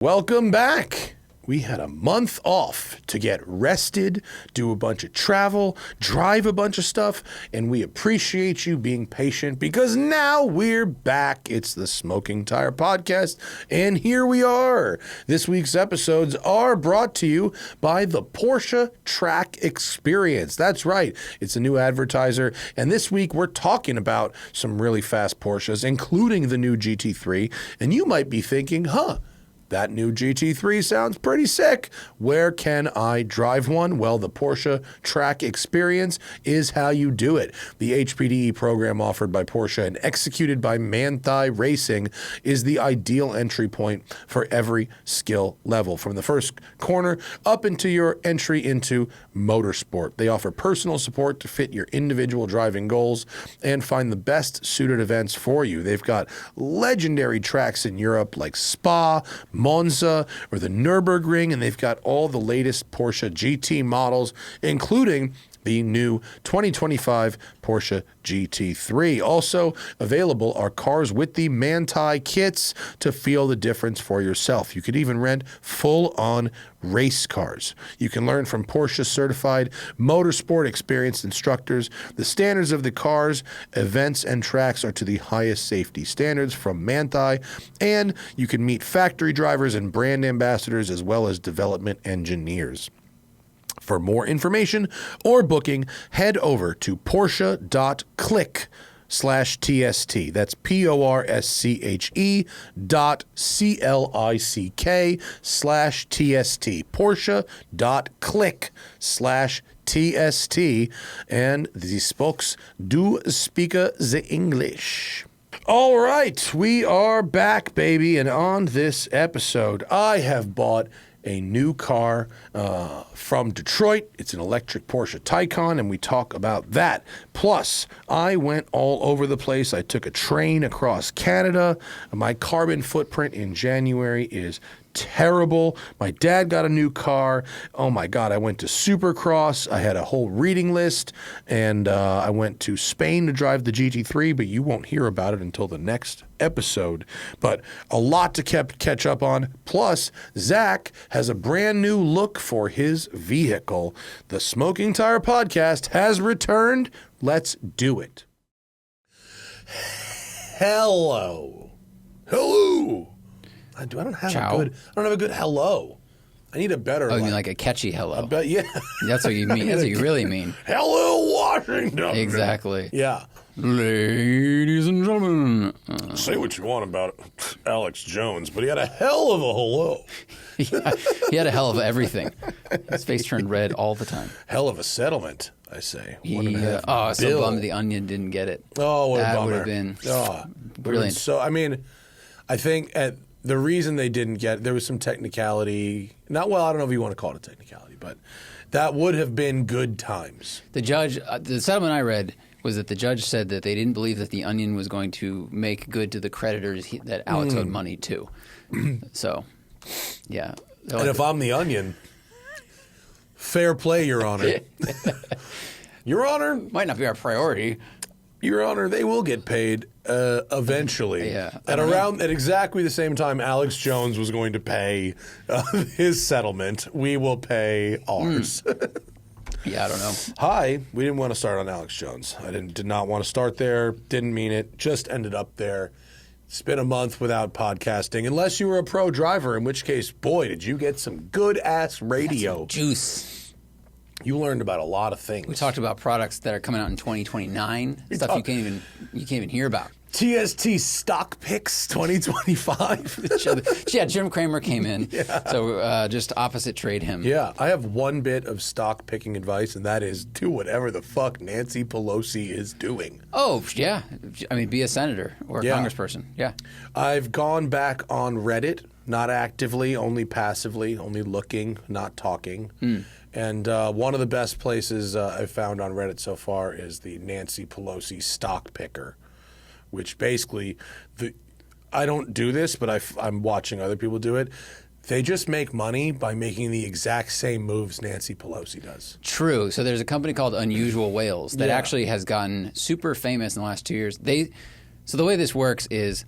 Welcome back. We had a month off to get rested, do a bunch of travel, drive a bunch of stuff, and we appreciate you being patient because now we're back. It's the Smoking Tire Podcast, and here we are. This week's episodes are brought to you by the Porsche Track Experience. That's right. It's a new advertiser, and this week we're talking about some really fast Porsches, including the new GT3, and you might be thinking, that new GT3 sounds pretty sick. Where can I drive one? Well, the Porsche Track Experience is how you do it. The HPDE program offered by Porsche and executed by Manthey Racing is the ideal entry point for every skill level, from the first corner up into your entry into motorsport. They offer personal support to fit your individual driving goals and find the best suited events for you. They've got legendary tracks in Europe like Spa, Monza, or the Nürburgring, and they've got all the latest Porsche GT models, including the new 2025 Porsche GT3. Also available are cars with the Manthey kits to feel the difference for yourself. You could even rent full-on race cars. You can learn from Porsche certified motorsport experienced instructors. The standards of the cars, events, and tracks are to the highest safety standards from Manthey, and you can meet factory drivers and brand ambassadors as well as development engineers. For more information or booking, head over to Porsche.click/TST. That's PORSCHE.CLICK/TST. Porsche.click/TST. And these folks do speak the English. All right, we are back, baby. And on this episode, I have bought a new car from Detroit. It's an electric Porsche Taycan, and we talk about that. Plus, I went all over the place. I took a train across Canada. My carbon footprint in January is terrible. My dad got a new car. Oh my God, I went to Supercross. I had a whole reading list, and I went to Spain to drive the GT3, but you won't hear about it until the next episode. But a lot to catch up on. Plus, Zach has a brand new look for his vehicle. The Smoking Tire Podcast has returned. Let's do it. Hello. I don't have a good hello. I need a better. Oh, you mean like a catchy hello? Yeah. That's what you mean. That's what you really mean. Hello, Washington. Exactly. Yeah. Ladies and gentlemen. Say what you want about Alex Jones, but he had a hell of a hello. Yeah, he had a hell of everything. His face turned red all the time. Hell of a settlement, I say. So bummed the Onion didn't get it. Oh, what a bummer. That would have been brilliant. So, I mean, I think the reason they didn't get, there was some technicality. I don't know if you want to call it a technicality, but that would have been good times. The judge, the settlement I read was that the judge said that they didn't believe that the Onion was going to make good to the creditors that Alex owed money to. So, yeah. And if I'm the Onion, fair play, Your Honor. Your Honor. Might not be our priority. Your Honor, they will get paid eventually. Yeah. At exactly the same time Alex Jones was going to pay his settlement, we will pay ours. Yeah, I don't know. Hi, we didn't want to start on Alex Jones. I did not want to start there. Didn't mean it. Just ended up there. It's been a month without podcasting, unless you were a pro driver, in which case, boy, did you get some good-ass radio. Juice. You learned about a lot of things. We talked about products that are coming out in 2029, stuff you can't even hear about. TST Stock Picks 2025. Yeah, Jim Cramer came in, so just opposite trade him. Yeah, I have one bit of stock picking advice, and that is do whatever the fuck Nancy Pelosi is doing. Oh, yeah. I mean, be a senator or a congressperson. Yeah. I've gone back on Reddit, not actively, only passively, only looking, not talking. And one of the best places I've found on Reddit so far is the Nancy Pelosi Stock Picker, which basically, I don't do this, but I'm watching other people do it. They just make money by making the exact same moves Nancy Pelosi does. True. So there's a company called Unusual Whales that actually has gotten super famous in the last 2 years. So the way this works is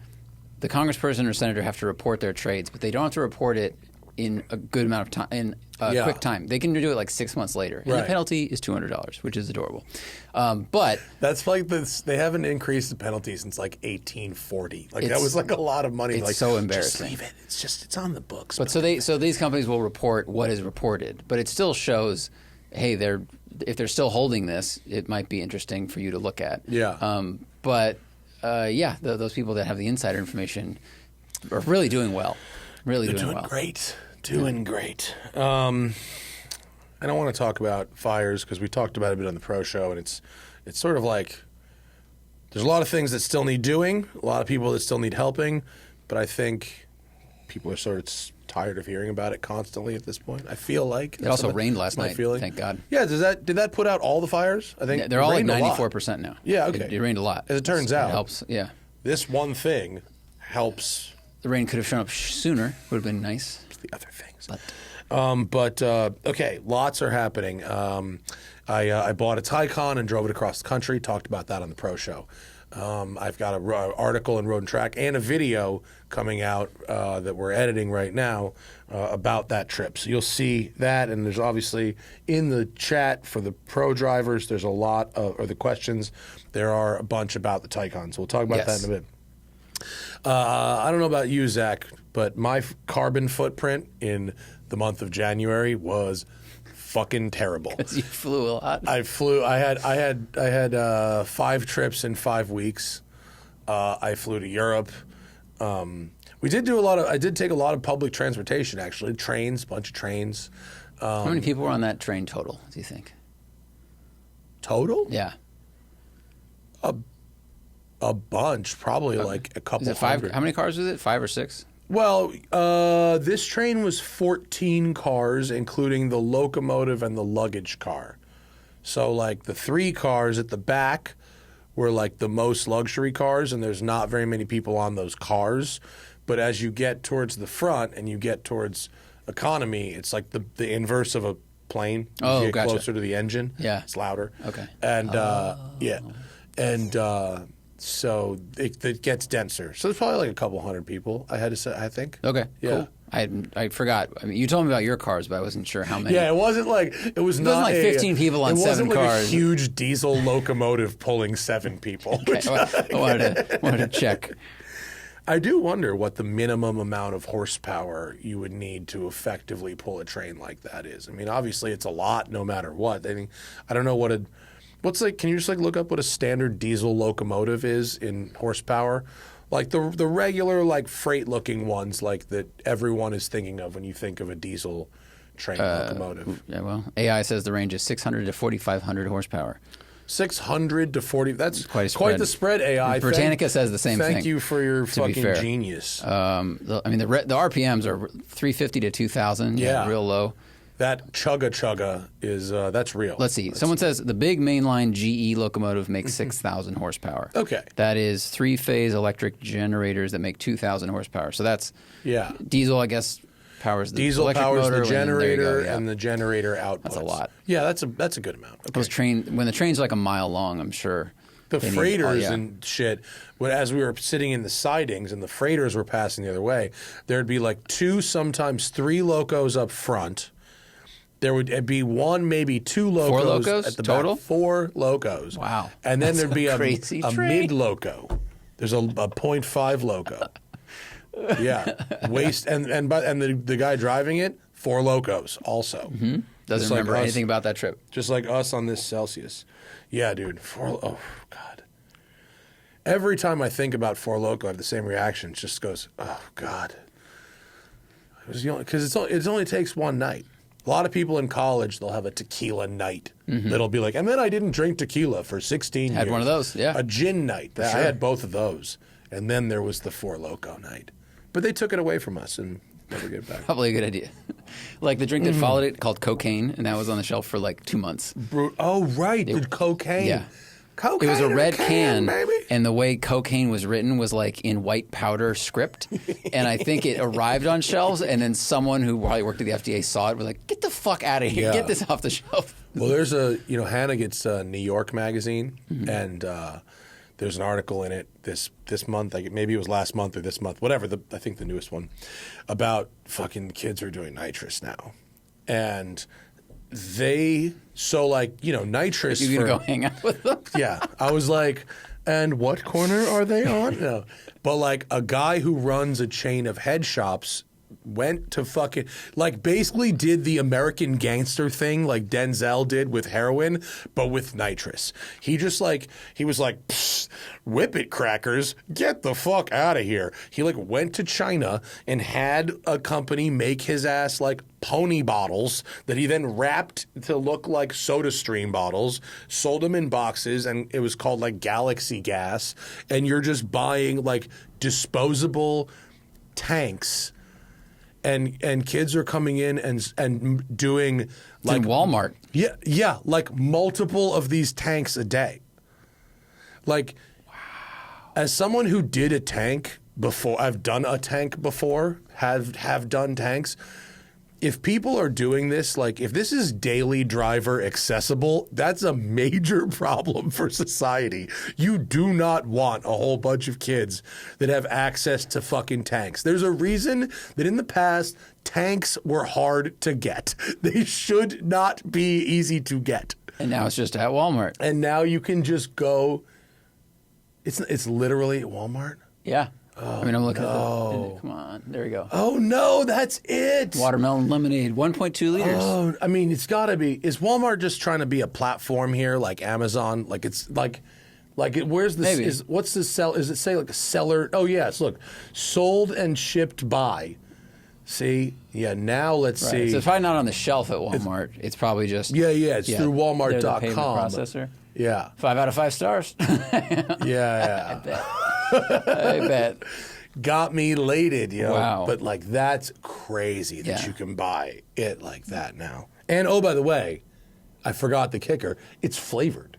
the congressperson or senator have to report their trades, but they don't have to report it in a good amount of time, in a quick time. They can do it like 6 months later. And the penalty is $200, which is adorable. But that's like this. They haven't increased the penalty since like 1840. Like that was like a lot of money. It's like, so embarrassing. Just leave it. It's on the books. But so these companies will report what is reported, but it still shows, hey, if they're still holding this, it might be interesting for you to look at. Yeah. Those people that have the insider information are really doing well. They're doing well. Great. Doing great. I don't want to talk about fires because we talked about it a bit on the Pro Show, and it's sort of like there's a lot of things that still need doing, a lot of people that still need helping, but I think people are sort of tired of hearing about it constantly at this point. I feel like it also rained last night. Thank God. Yeah. Did that put out all the fires? I think they're all like 94% now. Yeah. Okay. It rained a lot. As it turns out, it helps. Yeah. This one thing helps. The rain could have shown up sooner. Would have been nice. It's the other things. Okay, lots are happening. I bought a Taycan and drove it across the country. Talked about that on the Pro Show. I've got an article in Road and Track and a video coming out that we're editing right now about that trip. So you'll see that, and there's obviously in the chat for the Pro drivers, there's a lot or the questions. There are a bunch about the Taycan. So we'll talk about that in a bit. I don't know about you, Zach, but my carbon footprint in the month of January was fucking terrible. You flew a lot. I flew. I had 5 trips in 5 weeks. I flew to Europe. We did do a lot of. I did take a lot of public transportation. Actually, trains, bunch of trains. How many people were on that train total? Do you think? Total? Yeah. A bunch, probably like a couple. Is it 5? How many cars was it? 5 or 6? Well, this train was 14 cars, including the locomotive and the luggage car. So, like, the 3 cars at the back were, like, the most luxury cars, and there's not very many people on those cars. But as you get towards the front and you get towards economy, it's like the inverse of a plane. You get closer to the engine. Yeah. It's louder. Okay. And, yeah. And... so it gets denser. So there's probably like a couple hundred people, I had to say, I think. Okay, yeah. Cool. I forgot. I mean, you told me about your cars, but I wasn't sure how many. Yeah, it wasn't like wasn't like 15 people on 7 cars. It wasn't like a huge diesel locomotive pulling 7 people. Okay. I wanted to check. I do wonder what the minimum amount of horsepower you would need to effectively pull a train like that is. I mean, obviously it's a lot no matter what. I don't know what can you just like look up what a standard diesel locomotive is in horsepower? Like the regular like freight looking ones like that everyone is thinking of when you think of a diesel train locomotive. Yeah, well, AI says the range is 600 to 4,500 horsepower. 600 to 40. That's quite the spread, AI. Britannica says the same thing. Thank you for your fucking genius. I mean, the RPMs are 350 to 2,000. Yeah, real low. That chugga is that's real. Let's see. Someone says the big mainline GE locomotive makes 6,000 horsepower. Okay. That is 3-phase electric generators that make 2,000 horsepower. So that's diesel, I guess, powers the diesel electric powers motor, the generator and the generator outputs. That's a lot. Yeah, that's a good amount. Okay. When the train's like a mile long, I'm sure. The freighters and shit, as we were sitting in the sidings and the freighters were passing the other way, there'd be like 2, sometimes 3 locos up front. There would be 1, maybe 2 locos. 4 locos at the total? back. 4 locos. Wow. And then there'd be a mid-loco. There's a 0.5 loco. Yeah. Waste and the guy driving it, 4 locos also. Mm-hmm. Doesn't remember anything about that trip. Just like us on this Celsius. Yeah, dude. Oh, God. Every time I think about 4 loco, I have the same reaction. It just goes, oh, God. Because it only takes one night. A lot of people in college, they'll have a tequila night. Mm-hmm. That'll be like, and then I didn't drink tequila for 16 years. Had one of those, yeah. A gin night. Sure. I had both of those. And then there was the 4 Loko night. But they took it away from us and never get it back. Probably a good idea. Like the drink that followed it called cocaine, and that was on the shelf for like 2 months. Oh, right. The cocaine. Yeah. Cocaine it was a red can, baby. And the way cocaine was written was like in white powder script. And I think it arrived on shelves, and then someone who probably worked at the FDA saw it was like, get the fuck out of here. Yeah. Get this off the shelf. Well, there's Hannah gets New York magazine, and There's an article in it this month, like maybe it was last month or this month, whatever. I think the newest one about fucking kids who are doing nitrous now, and nitrous. You gonna go hang out with them? Yeah, I was like, and what corner are they on? No, but like a guy who runs a chain of head shops went to fucking, like, basically did the American Gangster thing like Denzel did with heroin, but with nitrous. He just like, he was like, whip it, crackers, get the fuck out of here. He like went to China and had a company make his ass like pony bottles that he then wrapped to look like SodaStream bottles, sold them in boxes, and it was called like Galaxy Gas. And you're just buying like disposable tanks. And kids are coming in and doing like in Walmart. Yeah, like multiple of these tanks a day. Like, wow. As someone who did a tank before, I've done a tank before, have done tanks. If people are doing this, like if this is daily driver accessible, that's a major problem for society. You do not want a whole bunch of kids that have access to fucking tanks. There's a reason that in the past, tanks were hard to get. They should not be easy to get. And now it's just at Walmart. And now you can just go, it's literally at Walmart? Yeah. Oh, I mean, I'm looking no. at the, come on, there you go. Oh, no, that's it. Watermelon lemonade, 1.2 liters. Oh, I mean, it's got to be. Is Walmart just trying to be a platform here like Amazon? Like it's like where's the, Maybe. What's the sell? Is it say like a seller? Oh, yes, look, sold and shipped by. See? Yeah, now let's see. So it's probably not on the shelf at Walmart. It's probably just. Yeah, it's through Walmart.com. They're the payment processor. Yeah. 5 out of 5 stars. Yeah. I bet. I bet. Got me elated, yo. Wow. But like that's crazy that you can buy it like that now. And oh, by the way, I forgot the kicker. It's flavored.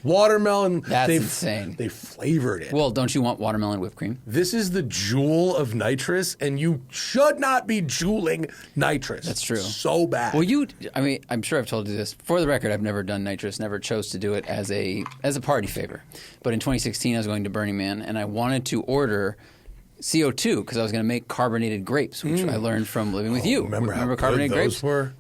Watermelon. That's insane. They flavored it. Well, don't you want watermelon whipped cream? This is the jewel of nitrous, and you should not be jeweling nitrous. That's true. So bad. Well, I mean, I'm sure I've told you this. For the record, I've never done nitrous, never chose to do it as a party favor. But in 2016, I was going to Burning Man, and I wanted to order CO2 because I was going to make carbonated grapes, which I learned from living with you. Remember how carbonated good grapes? Those were?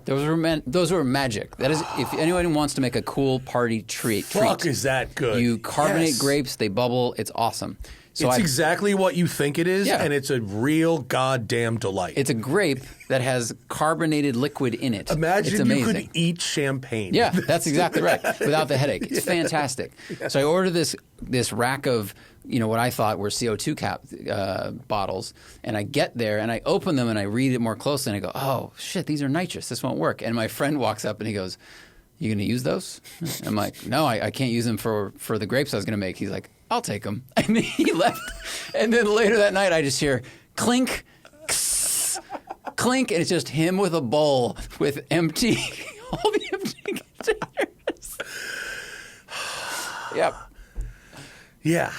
Those were magic. That is, if anyone wants to make a cool party treat, Is that good? You carbonate grapes, they bubble. It's awesome. So it's exactly what you think it is, and it's a real goddamn delight. It's a grape that has carbonated liquid in it. Imagine you could eat champagne. Yeah, that's exactly right, without the headache. It's fantastic. Yeah. So I ordered this rack of what I thought were CO2 cap bottles, and I get there and I open them and I read it more closely and I go, oh shit, these are nitrous. This won't work. And my friend walks up and he goes, you going to use those? I'm like, no, I can't use them for the grapes I was going to make. He's like, I'll take them. And then he left. And then later that night, I just hear clink, clink, and it's just him with a bowl with empty, all the empty containers. Yep. Yeah.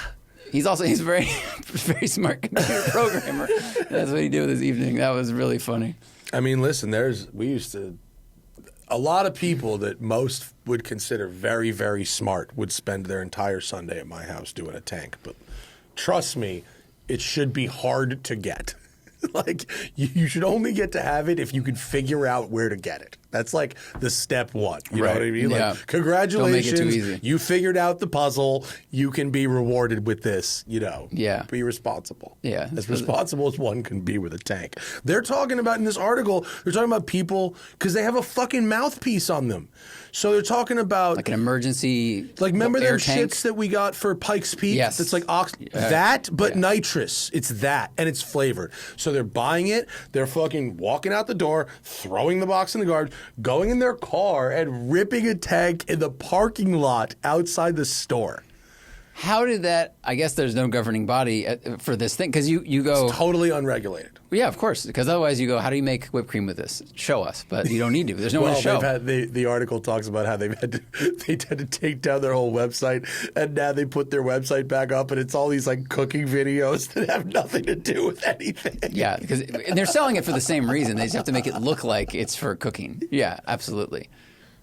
He's a very, very smart computer programmer. That's what he did with his evening. That was really funny. I mean, listen, a lot of people that most would consider very, very smart would spend their entire Sunday at my house doing a tank. But trust me, it should be hard to get. Like, you should only get to have it if you can figure out where to get it. That's like the step one. You know what I mean? Yeah. Like, congratulations. Don't make it too easy. You figured out the puzzle. You can be rewarded with this, Yeah. Be responsible. Yeah. As responsible as one can be with a tank. They're talking about, in this article, they're talking about people, because they have a fucking mouthpiece on them. So they're talking about... Like an emergency Like, remember air those tank? shits that we got for Pikes Peak? Yes. It's like nitrous. It's that, and it's flavored. So they're buying it, they're fucking walking out the door, throwing the box in the garbage, going in their car and ripping a tank in the parking lot outside the store. How did that? I guess there's no governing body for this thing because you go it's totally unregulated. Yeah, of course. Because otherwise you go, how do you make whipped cream with this? Show us, but you don't need to. There's no one to show. The article talks about how they had to take down their whole website, and now they put their website back up, and it's all these like cooking videos that have nothing to do with anything. Yeah, and they're selling it for the same reason. They just have to make it look like it's for cooking. Yeah, absolutely.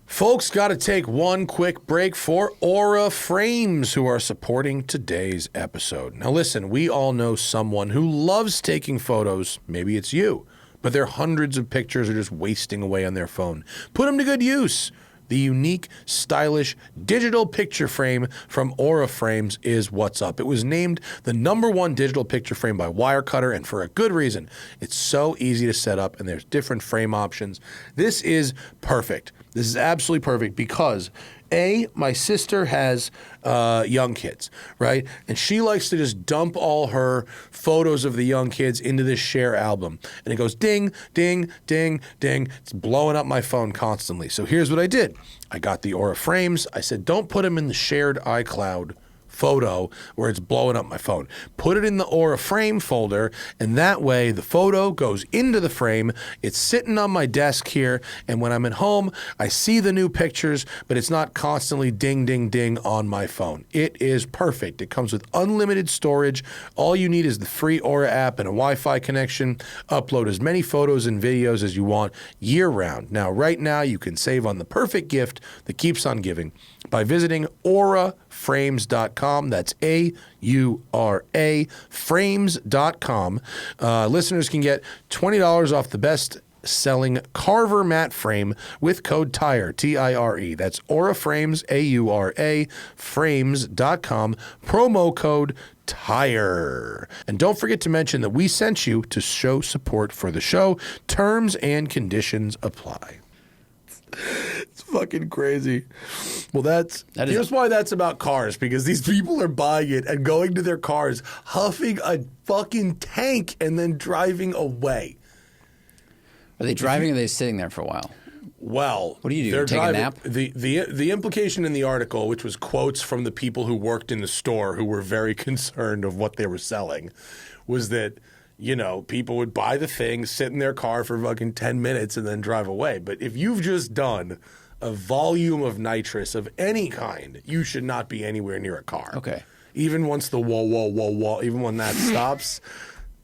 Folks, got to take one quick break for Aura Frames, who are supporting today's episode. Now listen, we all know someone who loves taking photos. Maybe it's you, but their hundreds of pictures are just wasting away on their phone. Put them to good use. The unique, stylish, digital picture frame from Aura Frames is what's up. It was named the #1 digital picture frame by Wirecutter, and for a good reason. It's so easy to set up, and there's different frame options. This is perfect. This is absolutely perfect because, A, my sister has young kids, right? And she likes to just dump all her photos of the young kids into this share album. And it goes ding, ding, ding, ding. It's blowing up my phone constantly. So here's what I did. I got the Aura Frames. I said, don't put them in the shared iCloud photo where it's blowing up my phone. Put it in the Aura Frame folder, and that way the photo goes into the frame. It's sitting on my desk here, and when I'm at home, I see the new pictures, but it's not constantly ding, ding, ding on my phone. It is perfect. It comes with unlimited storage. All you need is the free Aura app and a Wi-Fi connection. Upload as many photos and videos as you want year-round. Now, right now, you can save on the perfect gift that keeps on giving by visiting auraframes.com. That's AURA frames.com. Listeners can get $20 off the best-selling Carver matte frame with code TIRE, T-I-R-E. That's Aura Frames, AURA frames.com. Promo code TIRE. And don't forget to mention that we sent you to show support for the show. Terms and conditions apply. It's fucking crazy. Well, here's why that's about cars, because these people are buying it and going to their cars, huffing a fucking tank and then driving away. Are they driving or are they sitting there for a while? Well, what do you do? They're Take driving, a nap? The implication in the article, which was quotes from the people who worked in the store who were very concerned of what they were selling, was that, you know, people would buy the thing, sit in their car for fucking 10 minutes and then drive away. But if you've just done a volume of nitrous of any kind, you should not be anywhere near a car. Okay. Even once the whoa, even when that stops,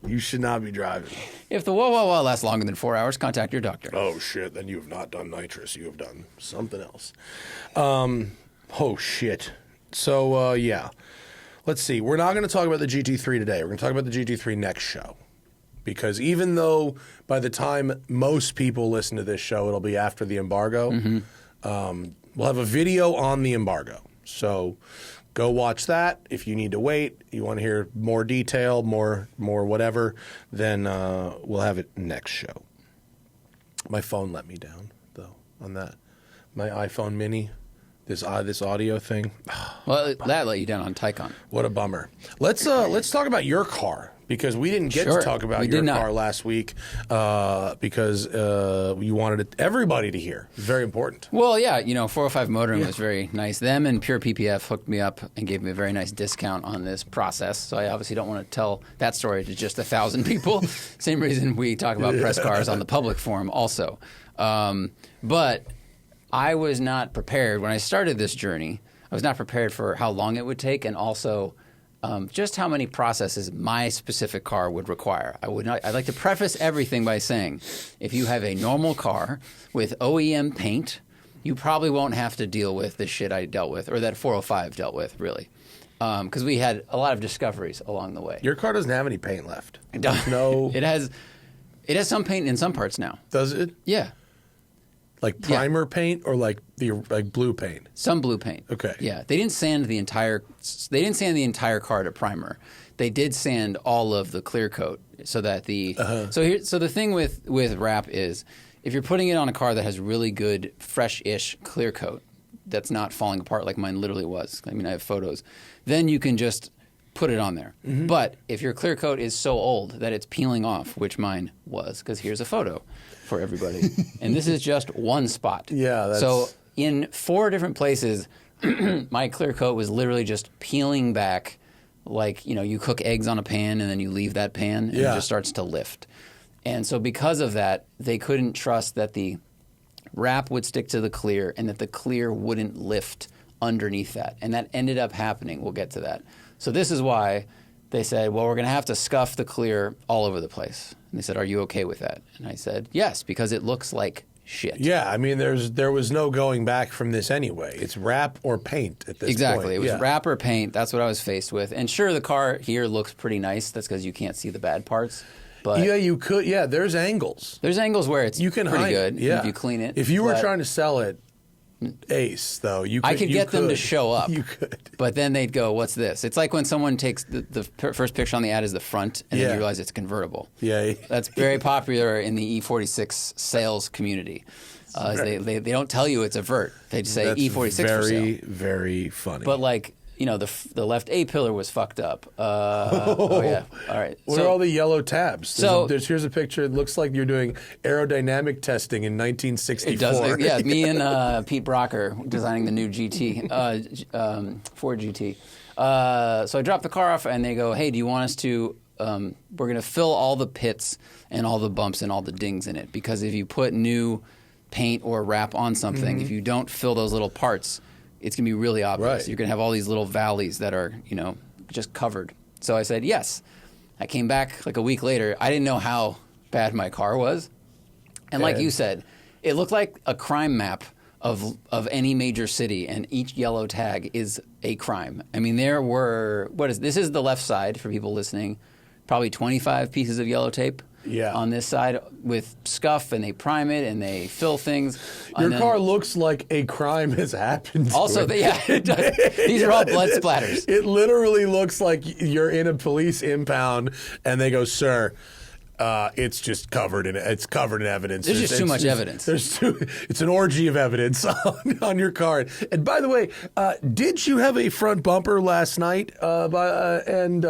you should not be driving. If the whoa lasts longer than 4 hours, contact your doctor. Oh, shit. Then you have not done nitrous. You have done something else. Oh, shit. So, yeah. Let's see. We're not going to talk about the GT3 today. We're going to talk about the GT3 next show. Because even though by the time most people listen to this show, it'll be after the embargo, we'll have a video on the embargo. So go watch that. If you need to wait, you want to hear more detail, more whatever, then we'll have it next show. My phone let me down, though, on that. My iPhone mini. This audio thing. Well, that let you down on Taycan. What a bummer. Let's talk about your car, because we didn't get to talk about your car last week because you wanted everybody to hear. It's very important. Well, yeah, 405 Motoring was very nice. Them and Pure PPF hooked me up and gave me a very nice discount on this process. So I obviously don't want to tell that story to just 1,000 people. Same reason we talk about press cars on the public forum also. But I was not prepared when I started this journey. I was not prepared for how long it would take, and also just how many processes my specific car would require. I'd like to preface everything by saying, if you have a normal car with OEM paint, you probably won't have to deal with the shit I dealt with, or that 405 dealt with, really, because we had a lot of discoveries along the way. Your car doesn't have any paint left. No, it has some paint in some parts now. Does it? Yeah. Like primer paint, or like blue paint? Some blue paint. Okay. Yeah, they didn't sand the entire car to primer. They did sand all of the clear coat so that so the thing with wrap is, if you're putting it on a car that has really good fresh-ish clear coat that's not falling apart like mine literally was. I mean, I have photos. Then you can just put it on there. Mm-hmm. But if your clear coat is so old that it's peeling off, which mine was, because here's a photo for everybody. And this is just one spot. Yeah. So in 4 different places, my clear coat was literally just peeling back, like, you cook eggs on a pan and then you leave that pan and it just starts to lift. And so because of that, they couldn't trust that the wrap would stick to the clear and that the clear wouldn't lift underneath that. And that ended up happening. We'll get to that. So this is why they said, well, we're going to have to scuff the clear all over the place. And they said, are you okay with that? And I said, yes, because it looks like shit. Yeah, I mean, there was no going back from this anyway. It's wrap or paint at this point. Exactly. It was Yeah. wrap or paint. That's what I was faced with. And sure, the car here looks pretty nice. That's because you can't see the bad parts. But Yeah, you could. Yeah, there's angles. there's angles where it's You can pretty hide good it. Yeah. if you clean it. If you were but trying to sell it, ace though, you could. I could you get them to could. show up. You could. But then they'd go, "What's this?" It's like when someone takes the first picture on the ad is the front, and then Yeah. you realize it's convertible. Yeah. That's very popular in the E46 sales community. They don't tell you it's a vert. They just say That's E46 for sale. very, very funny. But like, you know, the left A pillar was fucked up. Oh yeah. All right. What are all the yellow tabs? Here's a picture. It looks like you're doing aerodynamic testing in 1964. It does. Yeah, me and Pete Brocker designing the new GT, Ford GT. So I dropped the car off, and they go, "Hey, do you want us to? We're going to fill all the pits and all the bumps and all the dings in it, because if you put new paint or wrap on something, if you don't fill those little parts, it's going to be really obvious. Right. You're going to have all these little valleys that are, you know, just covered." So I said yes. I came back like a week later. I didn't know how bad my car was. And like you said, it looked like a crime map of any major city, and each yellow tag is a crime. I mean, there were, this is the left side for people listening, probably 25 pieces of yellow tape. Yeah. On this side with scuff, and they prime it and they fill things. Your car looks like a crime has happened. Also, it does. These are all blood splatters. It literally looks like you're in a police impound, and they go, "Sir, it's just covered in evidence. There's just too much evidence. It's an orgy of evidence on your car." And by the way, did you have a front bumper last night? And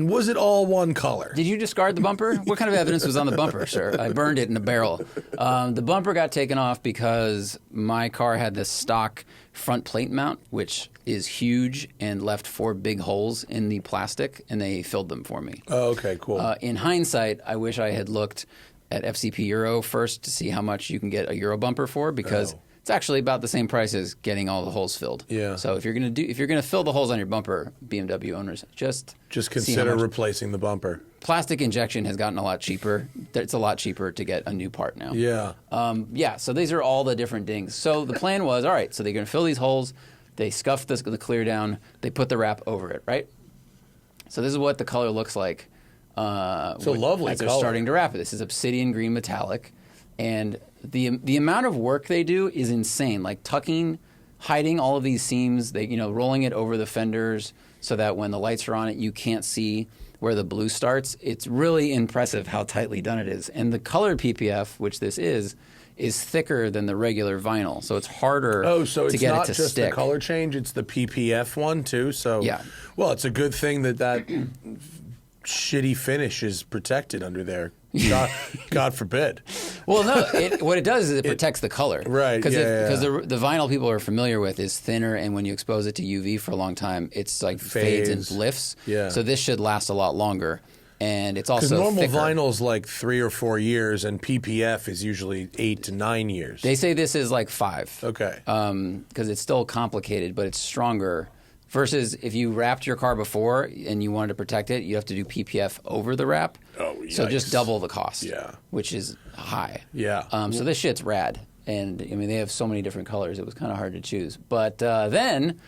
was it all one color? Did you discard the bumper? What kind of evidence was on the bumper, sir? I burned it in a barrel. The bumper got taken off because my car had this stock front plate mount, which is huge, and left 4 big holes in the plastic, and they filled them for me. Oh, okay, cool. In hindsight, I wish I had looked at FCP Euro first to see how much you can get a Euro bumper for, because it's actually about the same price as getting all the holes filled. Yeah. So if you're gonna fill the holes on your bumper, BMW owners, just consider replacing the bumper. Plastic injection has gotten a lot cheaper. It's a lot cheaper to get a new part now. Yeah. So these are all the different dings. So the plan was, all right, so they're going to fill these holes. They scuff the clear down. They put the wrap over it, right? So this is what the color looks like. It's a lovely as they're color. starting to wrap it. This is obsidian green metallic. And the amount of work they do is insane. Like hiding all of these seams, rolling it over the fenders so that when the lights are on it, you can't see where the blue starts. It's really impressive how tightly done it is. And the colored PPF, which this is thicker than the regular vinyl. So it's harder to get it to stick. Oh, so it's not just the color change, it's the PPF one too? So, yeah. Well, it's a good thing that shitty finish is protected under there. God forbid. Well, no. What it does is it protects the color, right? Because the vinyl people are familiar with is thinner, and when you expose it to UV for a long time, it's like fades and lifts. Yeah. So this should last a lot longer, and it's also because normal thicker. vinyl is like 3 or 4 years, and PPF is usually 8 to 9 years. They say this is like 5. Okay. Because it's still complicated, but it's stronger. Versus if you wrapped your car before and you wanted to protect it, you have to do PPF over the wrap. Oh, yikes. So just double the cost. Yeah. Which is high. Yeah. So this shit's rad. And, I mean, they have so many different colors. It was kind of hard to choose. But then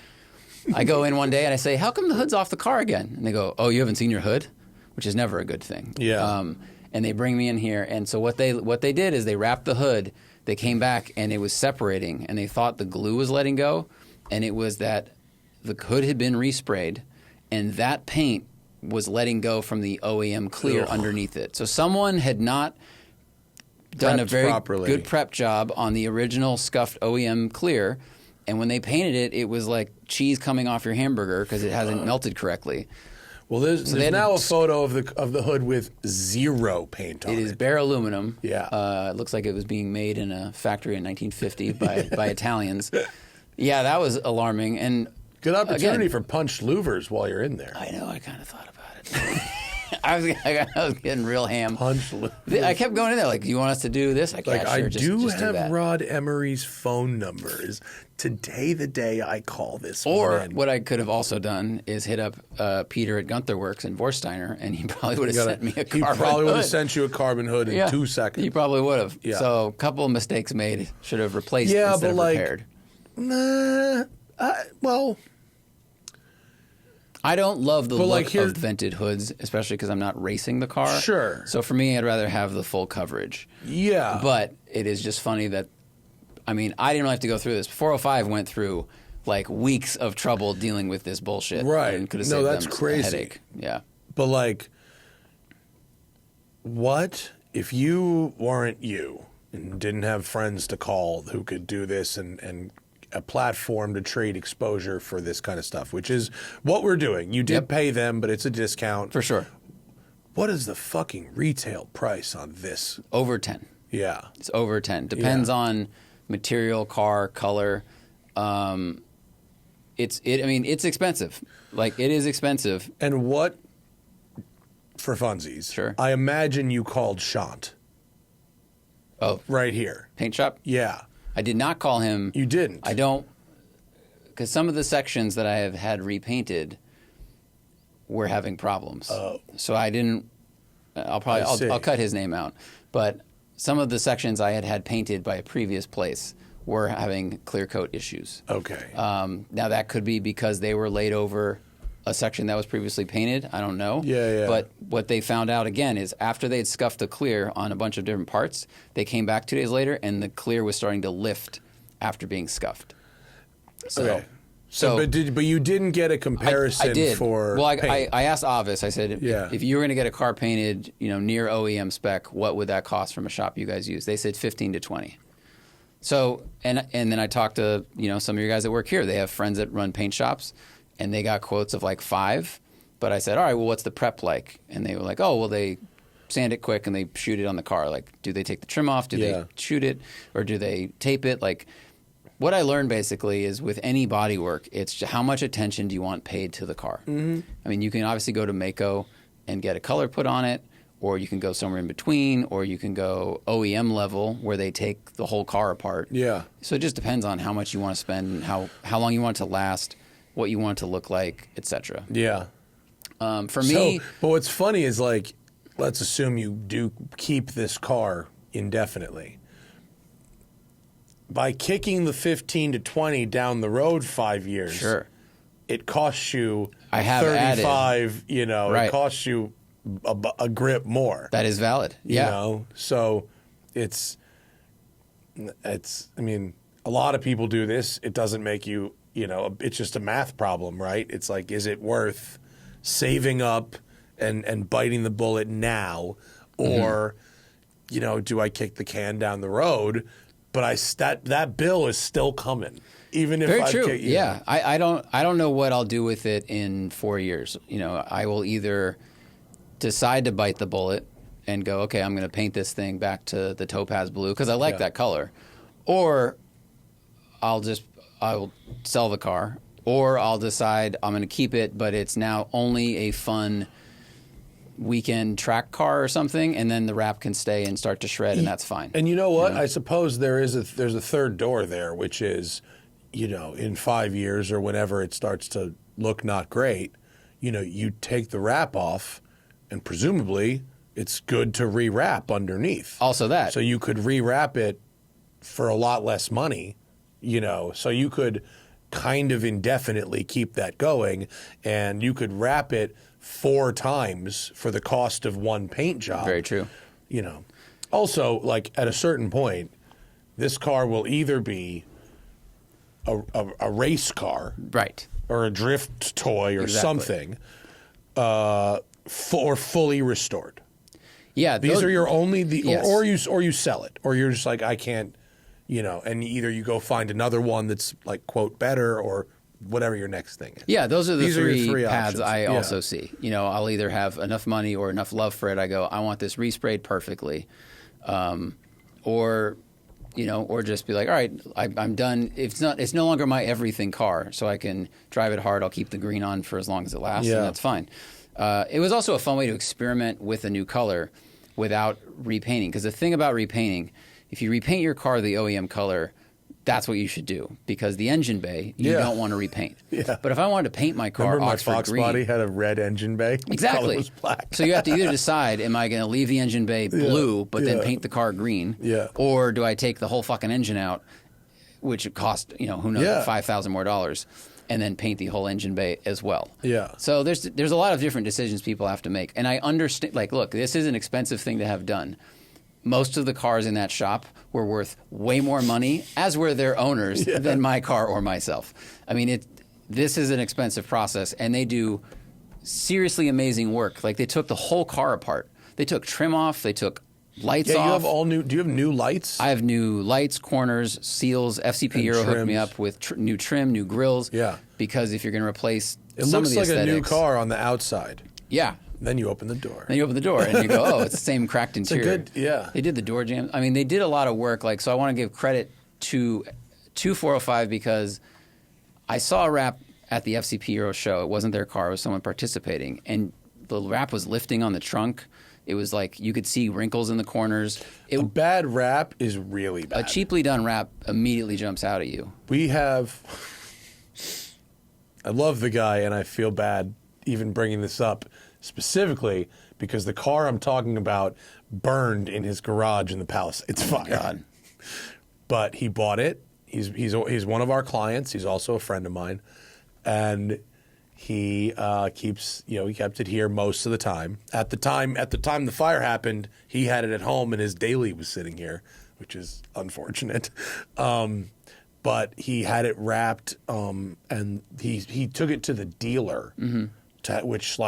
I go in one day and I say, "How come the hood's off the car again?" And they go, "Oh, you haven't seen your hood?" Which is never a good thing. Yeah. And they bring me in here. And so what they did is they wrapped the hood. They came back and it was separating. And they thought the glue was letting go. And it was that the hood had been resprayed, and that paint was letting go from the OEM clear underneath it. So someone had not done a very good prep job on the original scuffed OEM clear, and when they painted it, it was like cheese coming off your hamburger because it hasn't melted correctly. Well, there's now a photo of the hood with 0 paint on it. It is bare aluminum. Yeah. It looks like it was being made in a factory in 1950 by Italians. Yeah, that was alarming. And good opportunity for punched louvers while you're in there. I know. I kind of thought about it. I was getting real ham. Punch. I kept going in there like, "Do you want us to do this?" Like, Like, yeah, sure, I just do do have that. Rod Emery's phone numbers. Today, the day I call this Or one in. what I could have also done is hit up Peter at Gunther Works in Vorsteiner, and he probably would have sent me a carbon hood. He probably would have sent you a carbon hood in 2 seconds. He probably would have. Yeah. So a couple of mistakes made. Should have replaced Yeah, instead but of like, repaired. Nah, well, I don't love the But, look like, here- of vented hoods, especially because I'm not racing the car. Sure. So for me, I'd rather have the full coverage. yeah. But it is just funny that, I mean, I didn't really have to go through this. 405 went through like weeks of trouble dealing with this bullshit. Right. And could have No, saved that's them crazy. a headache. Yeah. But like, what if you weren't you and didn't have friends to call who could do this and a platform to trade exposure for this kind of stuff, which is what we're doing. You did Yep. pay them, but it's a discount. For sure. What is the fucking retail price on this? Over 10. Yeah. It's over 10. Depends on material, car, color. I mean, it's expensive. Like, it is expensive. And what, for funsies, Sure. I imagine you called Shant Oh, right here. paint shop? Yeah. I did not call him. You didn't. I don't, because some of the sections that I have had repainted were having problems. Oh. So I didn't. I'll cut his name out. But some of the sections I had painted by a previous place were having clear coat issues. Okay. Now that could be because they were laid over a section that was previously painted. I don't know. Yeah. But what they found out again is after they'd scuffed the clear on a bunch of different parts, they came back 2 days later and the clear was starting to lift after being scuffed. Okay. But you didn't get a comparison I did. for Well, paint. I asked Avis. I said, Yeah. if you were going to get a car painted, near OEM spec, what would that cost from a shop you guys use? They said 15 to 20. So, and then I talked to some of your guys that work here. They have friends that run paint shops, and they got quotes of like 5. But I said, all right, well, what's the prep like? And they were like, oh, well, they sand it quick and they shoot it on the car. Like, do they take the trim off? Do they shoot it, or do they tape it? Like, what I learned basically is with any body work, it's how much attention do you want paid to the car. Mm-hmm. I mean, you can obviously go to Mako and get a color put on it, or you can go somewhere in between, or you can go OEM level where they take the whole car apart. Yeah. So it just depends on how much you want to spend and how long you want it to last, what you want it to look like, etc. Yeah. For me, but what's funny is like, let's assume you do keep this car indefinitely. By kicking the 15 to 20 down the road 5 years, sure, it costs you I have 35, Right. It costs you a grip more. that is valid. Yeah. So it's, I mean, a lot of people do this. It doesn't make you, it's just a math problem, right? It's like, is it worth saving up and biting the bullet now, or, do I kick the can down the road? But that bill is still coming, even if Very I true. Yeah, I don't know what I'll do with it in 4 years. I will either decide to bite the bullet and go, okay, I'm going to paint this thing back to the topaz blue because I like that color, or I will sell the car, or I'll decide I'm going to keep it, but it's now only a fun weekend track car or something, and then the wrap can stay and start to shred, and that's fine. And you know what? I suppose there's a third door there, which is, in 5 years or whenever it starts to look not great, you take the wrap off, and presumably it's good to rewrap underneath. Also that. So you could rewrap it for a lot less money, so you could kind of indefinitely keep that going, and you could wrap it 4 times for the cost of one paint job. Very true. Also, like at a certain point, this car will either be a race car, Right. or a drift toy, or Exactly. something, or fully restored. Yeah. These are your only Yes. or you sell it, or you're just like, I can't, and either you go find another one that's like quote better, or whatever your next thing is. Yeah, those are the These are your three three paths options. I Yeah. also see. I'll either have enough money or enough love for it. I go, I want this resprayed perfectly, or just be like, all right, I'm done. It's no longer my everything car, so I can drive it hard. I'll keep the green on for as long as it lasts, Yeah. and that's fine. It was also a fun way to experiment with a new color without repainting. Because the thing about repainting, if you repaint your car the OEM color, that's what you should do, because the engine bay you don't want to repaint. Yeah. But if I wanted to paint my car Remember my Oxford Fox green, body had a red engine bay? The exactly. color was black. So you have to either decide: am I going to leave the engine bay blue, but then paint the car green, or do I take the whole fucking engine out, which would cost who knows $5,000 more, and then paint the whole engine bay as well. Yeah. So there's a lot of different decisions people have to make, and I understand. Like, look, this is an expensive thing to have done. Most of the cars in that shop were worth way more money, as were their owners, than my car or myself. I mean, this is an expensive process, and they do seriously amazing work. Like, they took the whole car apart. They took trim off. They took lights off. You have all new. Do you have new lights? I have new lights, corners, seals. FCP And Euro hooked trims. me up with new trim, new grills. Yeah. Because if you're going to replace It some looks of the like aesthetics, a new car on the outside. Yeah. Then you open the door. Then you open the door and you go, oh, it's the same cracked interior. They did the door jams. I mean, they did a lot of work. Like, so I want to give credit to 405 because I saw a wrap at the FCP Euro show. It wasn't their car. It was someone participating. And the wrap was lifting on the trunk. It was like you could see wrinkles in the corners. A bad wrap is really bad. A cheaply done wrap immediately jumps out at you. I love the guy, and I feel bad even bringing this up specifically because the car I'm talking about burned in his garage in the Palace. It's fine. God. But he bought it. He's one of our clients. He's also a friend of mine, and he he kept it here most of the time. At the time the fire happened, he had it at home, and his daily was sitting here, which is unfortunate. But he had it wrapped, and he took it to the dealer, which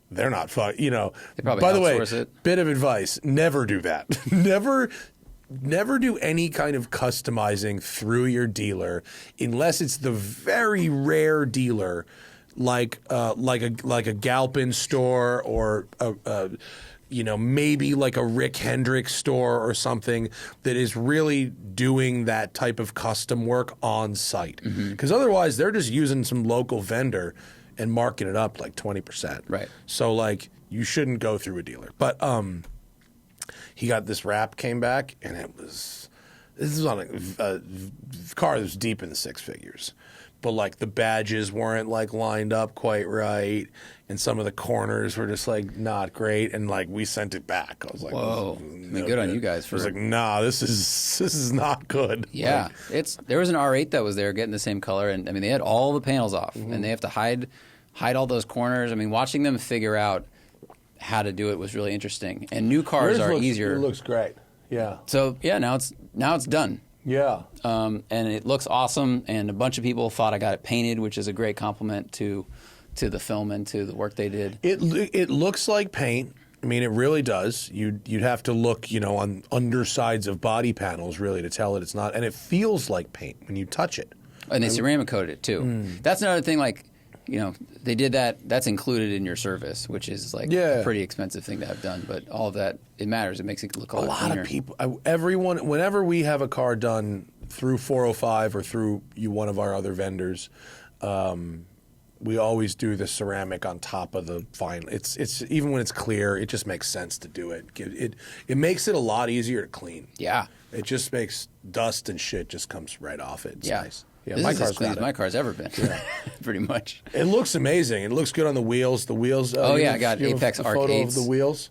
they're not fun. They probably by the way, outsource it. bit of advice: never do that. Never do any kind of customizing through your dealer unless it's the very rare dealer, like a Galpin store or maybe like a Rick Hendrick store or something that is really doing that type of custom work on site. Because otherwise, they're just using some local vendor and marking it up like 20%. Right. So you shouldn't go through a dealer. But he got this wrap, came back, and this was on a car that was deep in the six figures. But the badges weren't lined up quite right, and some of the corners were just not great, and we sent it back. I was like, whoa, good on you guys. I was like, nah, this is not good. Yeah, there was an R8 that was there getting the same color, and I mean they had all the panels off, and they have to hide all those corners. I mean, watching them figure out how to do it was really interesting. And new cars are easier. It looks great. Yeah. So now it's done. Yeah. And it looks awesome. And a bunch of people thought I got it painted, which is a great compliment to the film and to the work they did. It looks like paint. I mean, it really does. You'd have to look, on undersides of body panels really to tell that it's not. And it feels like paint when you touch it. And they ceramic coated it too. That's another thing. They did that. That's included in your service, which is a pretty expensive thing to have done. But all of that, it matters. It makes it look a lot cleaner. Of people, everyone, whenever we have a car done through 405 or through one of our other vendors, we always do the ceramic on top of the final. It's even when it's clear, it just makes sense to do it. It makes it a lot easier to clean. Yeah, it just makes dust and shit just comes right off it. It's nice. Yeah, this my is car's as clean as got my it. car's ever been, pretty much. It looks amazing. It looks good on the wheels. The wheels. I got Apex Arc photo 8s. of the wheels.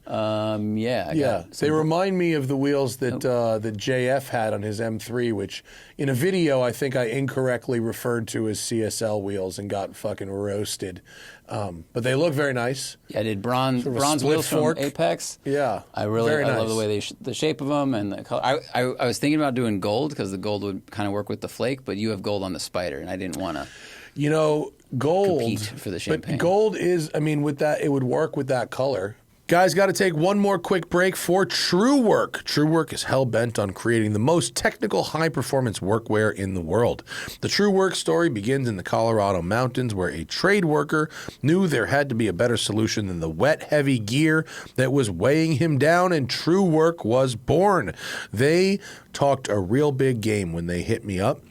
They remind me of the wheels that that JF had on his M3, which in a video I think I incorrectly referred to as CSL wheels and got fucking roasted. But they look very nice. Yeah, I did bronze split wheels fork. from Apex. Yeah, I very love the nice. way the shape of them and the color. I was thinking about doing gold because the gold would kind of work with the flake, but you have gold on the Spider, and I didn't want to. Gold compete for the champagne. But gold is, with that, it would work with that color. Guys, got to take one more quick break for Truewerk. Truewerk is hell-bent on creating the most technical, high-performance workwear in the world. The Truewerk story begins in the Colorado mountains, where a trade worker knew there had to be a better solution than the wet, heavy gear that was weighing him down, and Truewerk was born. They talked a real big game when they hit me up.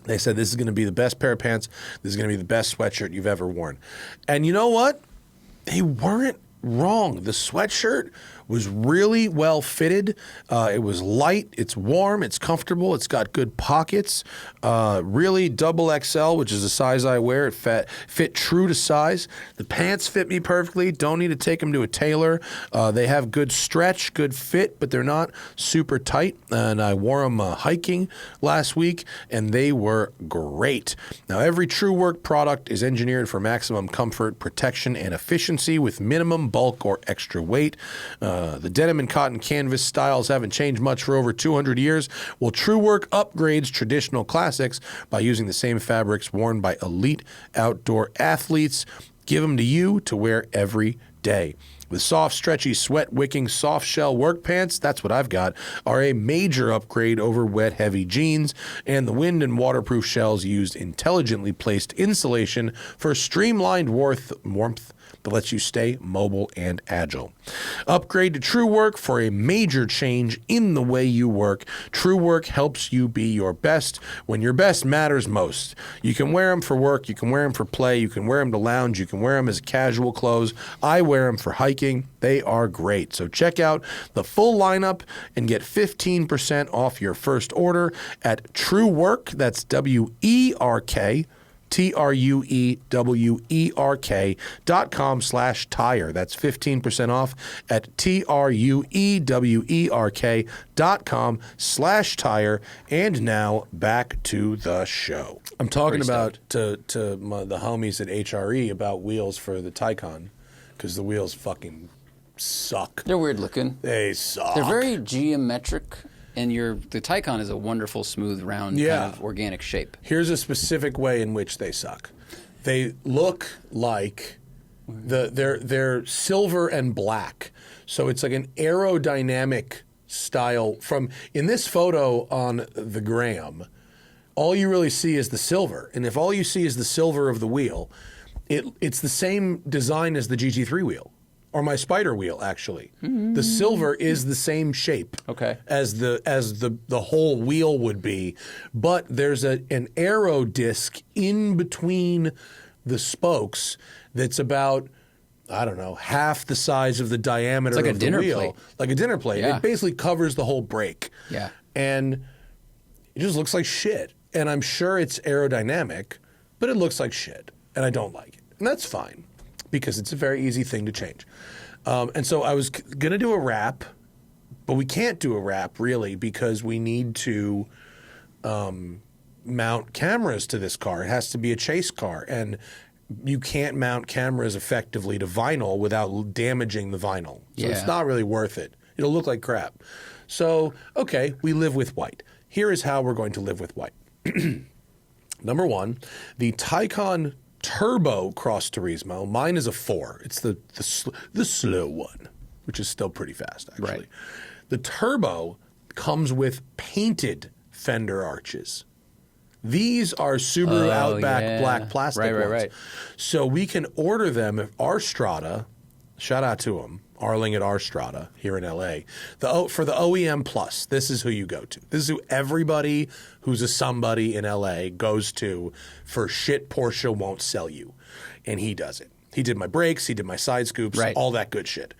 They said, this is going to be the best pair of pants. This is going to be the best sweatshirt you've ever worn. And you know what? they weren't wrong. The sweatshirt was really well fitted. It was light, it's warm, it's comfortable, it's got good pockets. Really double XL, which is the size I wear. It fit true to size. The pants fit me perfectly. Don't need to take them to a tailor. They have good stretch, good fit, but they're not super tight. And I wore them hiking last week, and they were great. Now, every Truewerk product is engineered for maximum comfort, protection, and efficiency with minimum bulk or extra weight. The denim and cotton canvas styles haven't changed much for over 200 years. Well, Truewerk upgrades traditional classics by using the same fabrics worn by elite outdoor athletes. Give them to you to wear every day. The soft, stretchy, sweat-wicking, soft-shell work pants, that's what I've got, are a major upgrade over wet, heavy jeans, and the wind and waterproof shells used intelligently placed insulation for streamlined warmth that lets you stay mobile and agile. Upgrade to Truewerk for a major change in the way you work. Truewerk helps you be your best when your best matters most. You can wear them for work, you can wear them for play, you can wear them to lounge, you can wear them as casual clothes. I wear them for hiking. They are great. So check out the full lineup and get 15% off your first order at Truewerk. That's WERK. TRUEWERK.com/tire. That's 15% off at TRUEWERK.com/tire. And now back to the show. I'm talking about to the homies at HRE about wheels for the Taycan because the wheels fucking suck. They're weird looking. They suck. They're very geometric. And the Taycan is a wonderful, smooth, round, kind of organic shape. Here's a specific way in which they suck. They look like they're silver and black. So it's like an aerodynamic style. In this photo on the gram, all you really see is the silver. And if all you see is the silver of the wheel, it's the same design as the GT3 wheel. Or my Spider wheel, actually. Mm-hmm. The silver is the same shape as the whole wheel would be, but there's an aero disc in between the spokes that's about, I don't know, half the size of the diameter of the wheel. Plate. Like a dinner plate. Yeah. It basically covers the whole brake. Yeah. And it just looks like shit. And I'm sure it's aerodynamic, but it looks like shit. And I don't like it. And that's fine, because it's a very easy thing to change. And so I was going to do a wrap, but we can't do a wrap, really, because we need to mount cameras to this car. It has to be a chase car, and you can't mount cameras effectively to vinyl without damaging the vinyl. So it's not really worth it. It'll look like crap. So, okay, we live with white. Here is how we're going to live with white. Number one, the Taycan Turbo Cross Turismo. Mine is a 4. It's the slow one, which is still pretty fast, actually. Right. The Turbo comes with painted fender arches. These are Subaru Outback black plastic ones. Right. So we can order them if our Strada, shout out to them, Arling at our Strada here in LA. For the OEM Plus, this is who you go to. This is who everybody who's a somebody in LA goes to for shit Porsche won't sell you. And he does it. He did my brakes, he did my side scoops, all that good shit.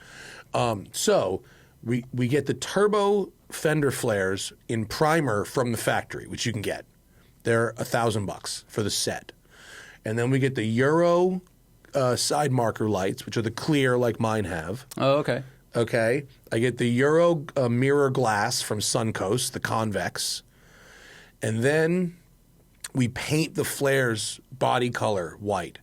So we get the turbo fender flares in primer from the factory, which you can get. They're $1,000 for the set. And then we get the Euro side marker lights, which are the clear like mine have. Oh, okay. Okay. I get the Euro mirror glass from Suncoast, the convex. And then we paint the flares body color white.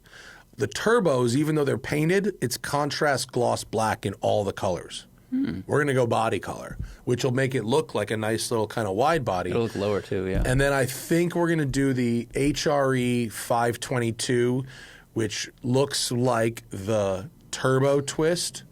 The turbos, even though they're painted, it's contrast gloss black in all the colors. We're going to go body color, which will make it look like a nice little kind of wide body. It'll look lower too, yeah. And then I think we're going to do the HRE 522, which looks like the turbo twist.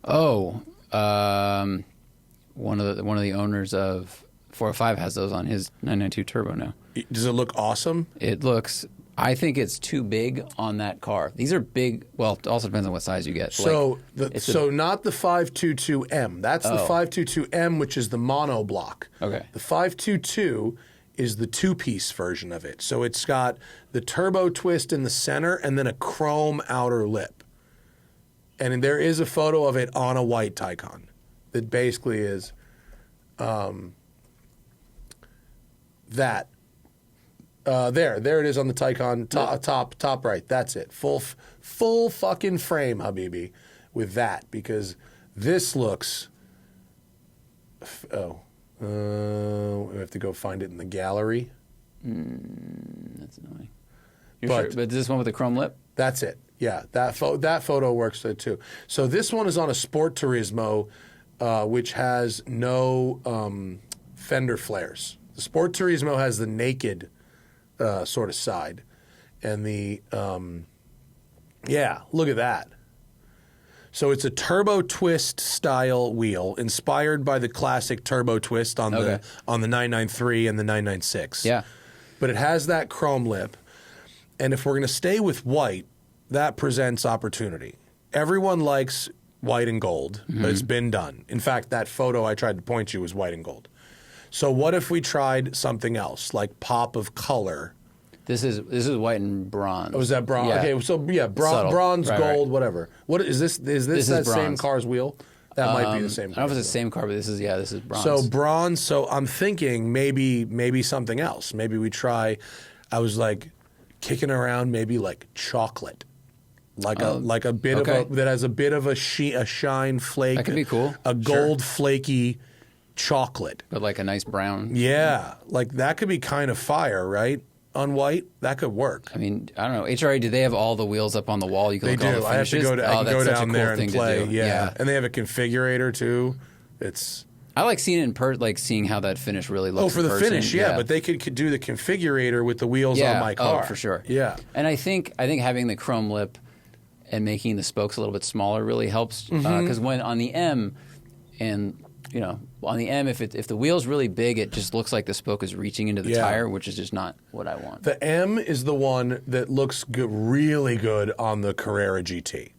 Oh, one of the owners of 405 has those on his 992 Turbo now. Does it look awesome? It looks. I think it's too big on that car. These are big. Well, it also depends on what size you get. So, not the 522M. That's the 522M, which is the mono block. Okay. The 522 is the two-piece version of it. So it's got the turbo twist in the center and then a chrome outer lip. And there is a photo of it on a white Taycan that basically is that. There it is on the Taycan top right. That's it. Full fucking frame, Habibi, with that, because this looks. We have to go find it in the gallery. That's annoying. But But is this one with the chrome lip? that's it. Yeah, that photo works there too. So this one is on a Sport Turismo, which has no fender flares. The Sport Turismo has the naked sort of side, and the look at that. So it's a turbo twist style wheel, inspired by the classic turbo twist on the 993 and the 996. Yeah. But it has that chrome lip, and if we're going to stay with white, that presents opportunity. Everyone likes white and gold, but it's been done. In fact, that photo I tried to point you was white and gold. So what if we tried something else, like pop of color? This is white and bronze. Oh, is that bronze? Yeah. Okay, so yeah, Subtle. bronze, Right, gold, right. whatever. What is this? Is this that same bronze. car's wheel? That might be the same. I don't know if it's the same car, but this is bronze. So bronze. So I'm thinking maybe something else. Maybe we try. I was like kicking around maybe like chocolate, like a bit of a that has a bit of a shine flake. That could be cool. A gold flaky chocolate. But like a nice brown. Yeah, like that could be kind of fire, right? On white, that could work. I mean, I don't know. HRA, do they have all the wheels up on the wall? You can They look at all do. the I have to finishes? go. I can that's go such a down cool there thing and to play. do. Yeah, and they have a configurator too. It's. I like seeing it in like seeing how that finish really looks. Oh, for in the person. finish, yeah. But they could do the configurator with the wheels on my car. Oh, for sure. Yeah. And I think having the chrome lip and making the spokes a little bit smaller really helps because when on the M, and on the M, if the wheel's really big, it just looks like the spoke is reaching into the tire, which is just not what I want. The M is the one that looks good, really good on the Carrera GT.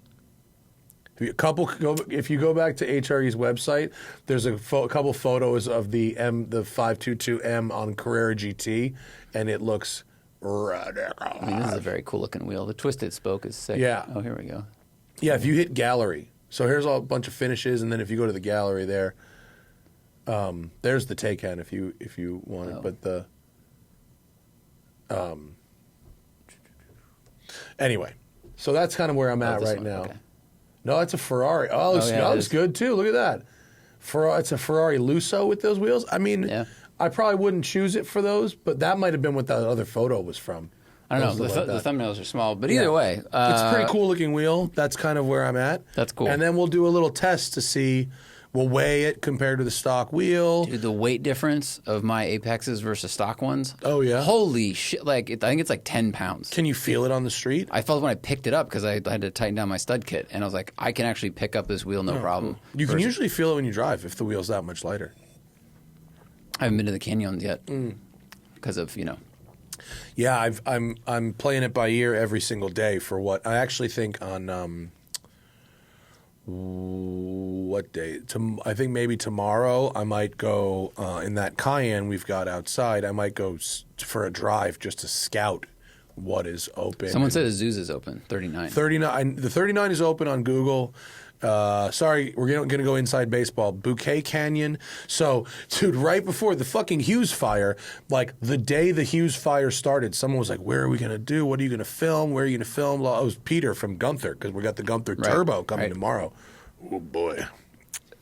If you go back to HRE's website, there's a couple photos of the 522M on Carrera GT, and it looks radical. I mean, this is a very cool looking wheel. The twisted spoke is sick. Yeah. Oh, here we go. Yeah, if you hit gallery, so here's a bunch of finishes, and then if you go to the gallery there, there's the Taycan if you want it, but the anyway, so that's kind of where I'm at right now. Okay. No, it's a Ferrari. Oh, that looks good too. Look at that. It's a Ferrari Lusso with those wheels. I mean, I probably wouldn't choose it for those, but that might have been what that other photo was from. I don't know. The thumbnails are small, but either way. It's a pretty cool looking wheel. That's kind of where I'm at. That's cool. And then we'll do a little test to see, we'll weigh it compared to the stock wheel. Dude, the weight difference of my Apexes versus stock ones. Oh, yeah? Holy shit. I think it's like 10 pounds. Can you feel it on the street? I felt when I picked it up because I had to tighten down my stud kit. And I was like, I can actually pick up this wheel no problem. You can usually feel it when you drive if the wheel's that much lighter. I haven't been to the canyons yet because of, Yeah, I'm playing it by ear every single day for what I actually think on what day? I think maybe tomorrow I might go in that Cayenne we've got outside. I might go for a drive just to scout what is open. Someone said Azusa is open, 39. 39. The 39 is open on Google. Sorry, we're going to go inside baseball. Bouquet Canyon. So, dude, right before the fucking Hughes fire, like the day the Hughes fire started, someone was like, where are we going to do? What are you going to film? Where are you going to film? Oh, it was Peter from Gunther because we got the Gunther Turbo coming tomorrow. Oh, boy.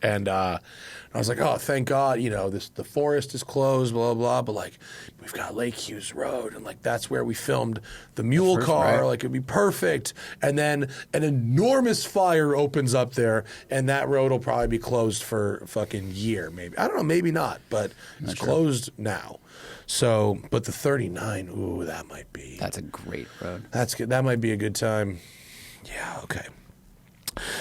And I was like, oh, thank God, the forest is closed, blah, blah, blah. But, like, we've got Lake Hughes Road, and, like, that's where we filmed the mule car. Like, it'd be perfect. And then an enormous fire opens up there, and that road will probably be closed for a fucking year, maybe. I don't know, maybe not, but it's closed now. So, but the 39, ooh, that might be. That's a great road. That's good. That might be a good time. Yeah, okay.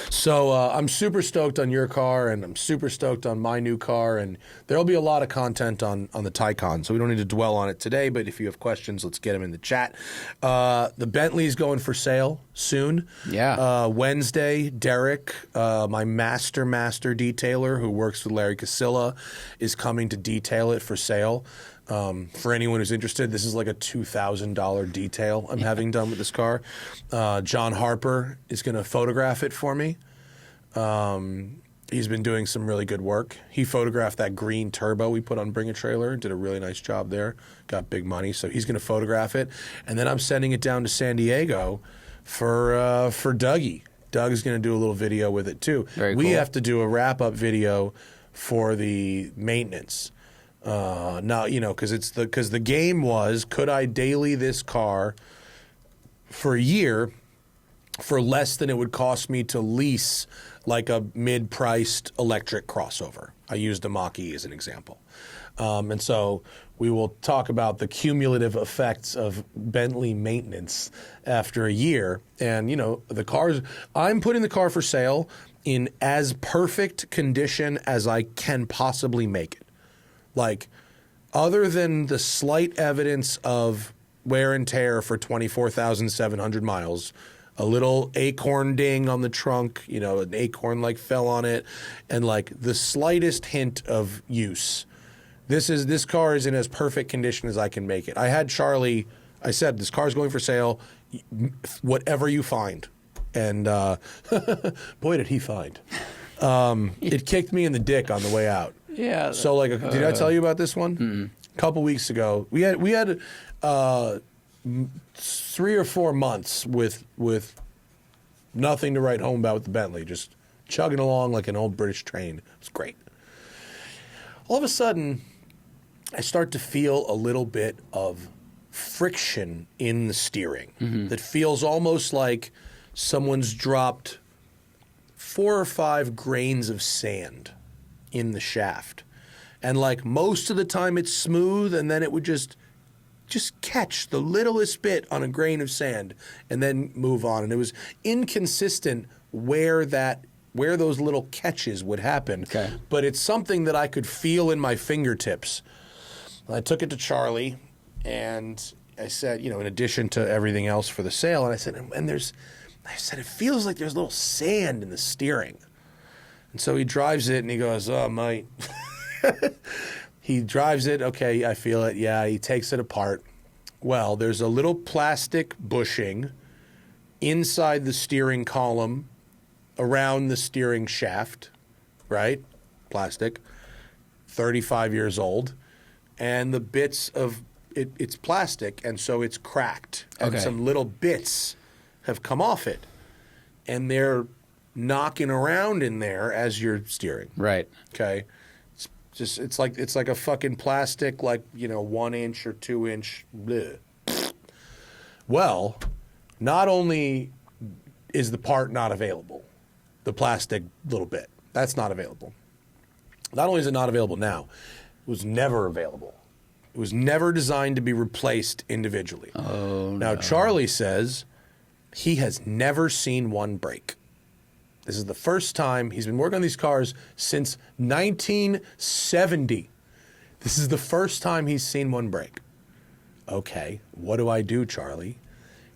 So I'm super stoked on your car, and I'm super stoked on my new car, and there'll be a lot of content on the Taycan, so we don't need to dwell on it today, but if you have questions, let's get them in the chat. The Bentley's going for sale soon. Yeah. Wednesday, Derek, my master detailer who works with Larry Casilla, is coming to detail it for sale. For anyone who's interested, this is like a $2,000 detail I'm having done with this car. John Harper is going to photograph it for me. He's been doing some really good work. He photographed that green turbo we put on Bring a Trailer, did a really nice job there, got big money, so he's going to photograph it. And then I'm sending it down to San Diego for Dougie. Doug's going to do a little video with it too. Very we cool. have to do a wrap-up video for the maintenance. Now, you know, because the game was, could I daily this car for a year for less than it would cost me to lease like a mid-priced electric crossover. I used a Mach-E as an example. And so we will talk about the cumulative effects of Bentley maintenance after a year. And, you know, I'm putting the car for sale in as perfect condition as I can possibly make it. Like, other than the slight evidence of wear and tear for 24,700 miles, a little acorn ding on the trunk, you know, an acorn like fell on it, and like the slightest hint of use. This car is in as perfect condition as I can make it. I had Charlie, I said, this car's going for sale, whatever you find. And boy, did he find. It kicked me in the dick on the way out. Yeah. So like, did I tell you about this one? A couple weeks ago, we had 3 or 4 months with nothing to write home about with the Bentley, just chugging along like an old British train. It's great. All of a sudden, I start to feel a little bit of friction in the steering that feels almost like someone's dropped 4 or 5 grains of sand in the shaft. And like most of the time it's smooth, and then it would just catch the littlest bit on a grain of sand and then move on. And it was inconsistent where those little catches would happen. Okay. But it's something that I could feel in my fingertips. I took it to Charlie, and I said, you know, in addition to everything else for the sale, and I said, it feels like there's a little sand in the steering. And so he drives it, and he goes, oh, mate. He drives it. Okay, I feel it. Yeah, he takes it apart. Well, there's a little plastic bushing inside the steering column around the steering shaft, right? Plastic, 35 years old. And the bits of it's plastic, and so it's cracked. And Okay. some little bits have come off it. And they're knocking around in there as you're steering. Right. Okay. It's like a fucking plastic, like, you know, 1 inch or 2 inch. Bleh. Well, not only is the part not available, the plastic little bit, that's not available. Not only is it not available now, it was never available. It was never designed to be replaced individually. Oh, now, no. Charlie says he has never seen one break. This is the first time. He's been working on these cars since 1970. This is the first time he's seen one break. Okay, what do I do, Charlie?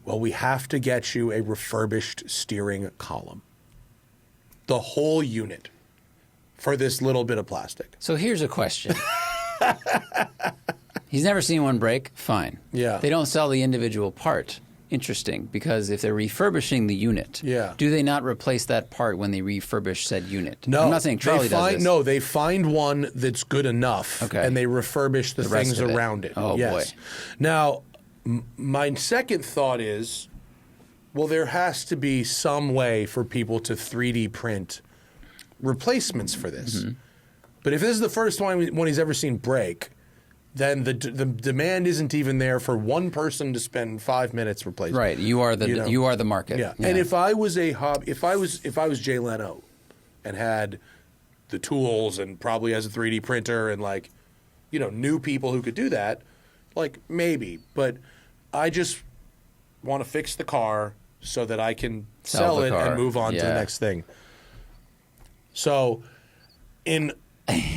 Well, we have to get you a refurbished steering column. The whole unit for this little bit of plastic. So here's a question. He's never seen one break. Fine. Yeah. They don't sell the individual part. Interesting, because if they're refurbishing the unit, Yeah. do they not replace that part when they refurbish said unit? No, I'm not saying Charlie does this. No, they find one that's good enough, Okay. and they refurbish the rest things of it. around it. Oh, yes. boy. Now, my second thought is, well, there has to be some way for people to 3D print replacements for this. Mm-hmm. But if this is the first one he's ever seen break, then the demand isn't even there for one person to spend 5 minutes replacing. Right, you are the market. Yeah. And if I was if I was Jay Leno and had the tools and probably has a 3D printer and, like, you know, knew people who could do that, like, maybe. But I just want to fix the car so that I can Sell sell the it car. and move on to the Yeah. next thing. So in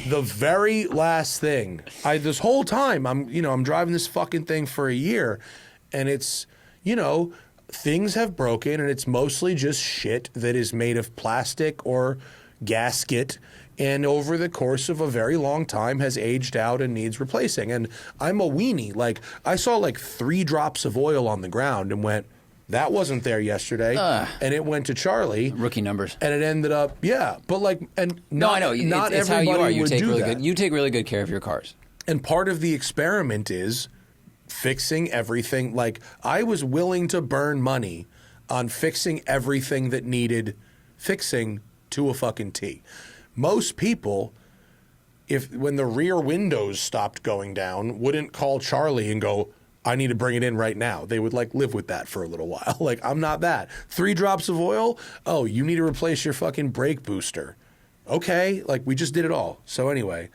the very last thing, this whole time I'm driving this fucking thing for a year, and it's, you know, things have broken, and it's mostly just shit that is made of plastic or gasket, and over the course of a very long time has aged out and needs replacing. And I'm a weenie. Like, I saw like 3 drops of oil on the ground and went, That wasn't there yesterday, and it went to Charlie. Rookie numbers. And it ended up, but like, and No, I know. not It's how everybody you are. You would take do really that. good. You take really good care of your cars. And part of the experiment is fixing everything. Like, I was willing to burn money on fixing everything that needed fixing to a fucking T. Most people, when the rear windows stopped going down, wouldn't call Charlie and go, I need to bring it in right now. They would like live with that for a little while. Like, I'm not that. 3 drops of oil? Oh, you need to replace your fucking brake booster. Okay, like, we just did it all. So anyway,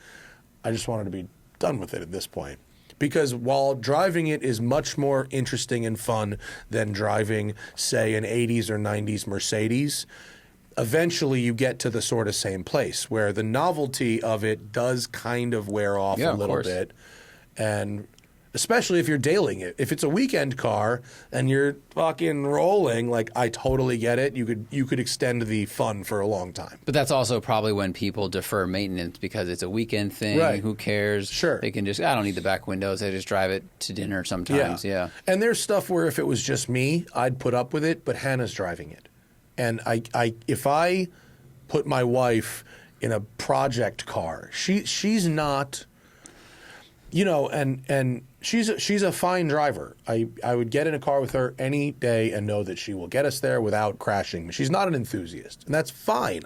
I just wanted to be done with it at this point. Because while driving it is much more interesting and fun than driving, say, an 80s or 90s Mercedes, eventually you get to the sort of same place where the novelty of it does kind of wear off a little bit. And especially if you're dailing it. If it's a weekend car and you're fucking rolling, like, I totally get it. You could extend the fun for a long time. But that's also probably when people defer maintenance because it's a weekend thing. Right. Who cares? Sure. They can just, I don't need the back windows. I just drive it to dinner sometimes. Yeah. And there's stuff where if it was just me, I'd put up with it, but Hannah's driving it. And if I put my wife in a project car, she's not, and she's a fine driver. I would get in a car with her any day and know that she will get us there without crashing. She's not an enthusiast, and that's fine.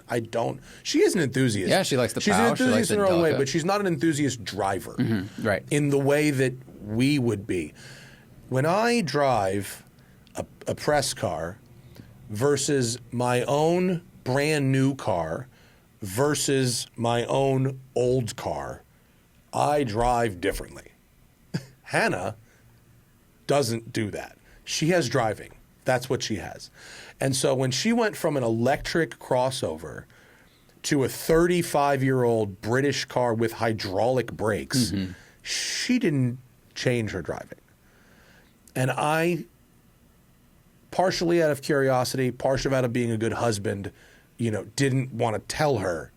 She is an enthusiast. Yeah, she likes the She's pow, an enthusiast she in likes her the own way, delicate. but she's not an enthusiast driver. Mm-hmm. Right. In the way that we would be. When I drive a press car versus my own brand new car versus my own old car, I drive differently. Hannah doesn't do that. She has driving. That's what she has. And so when she went from an electric crossover to a 35-year-old British car with hydraulic brakes, she didn't change her driving. And I, partially out of curiosity, partially out of being a good husband, didn't want to tell her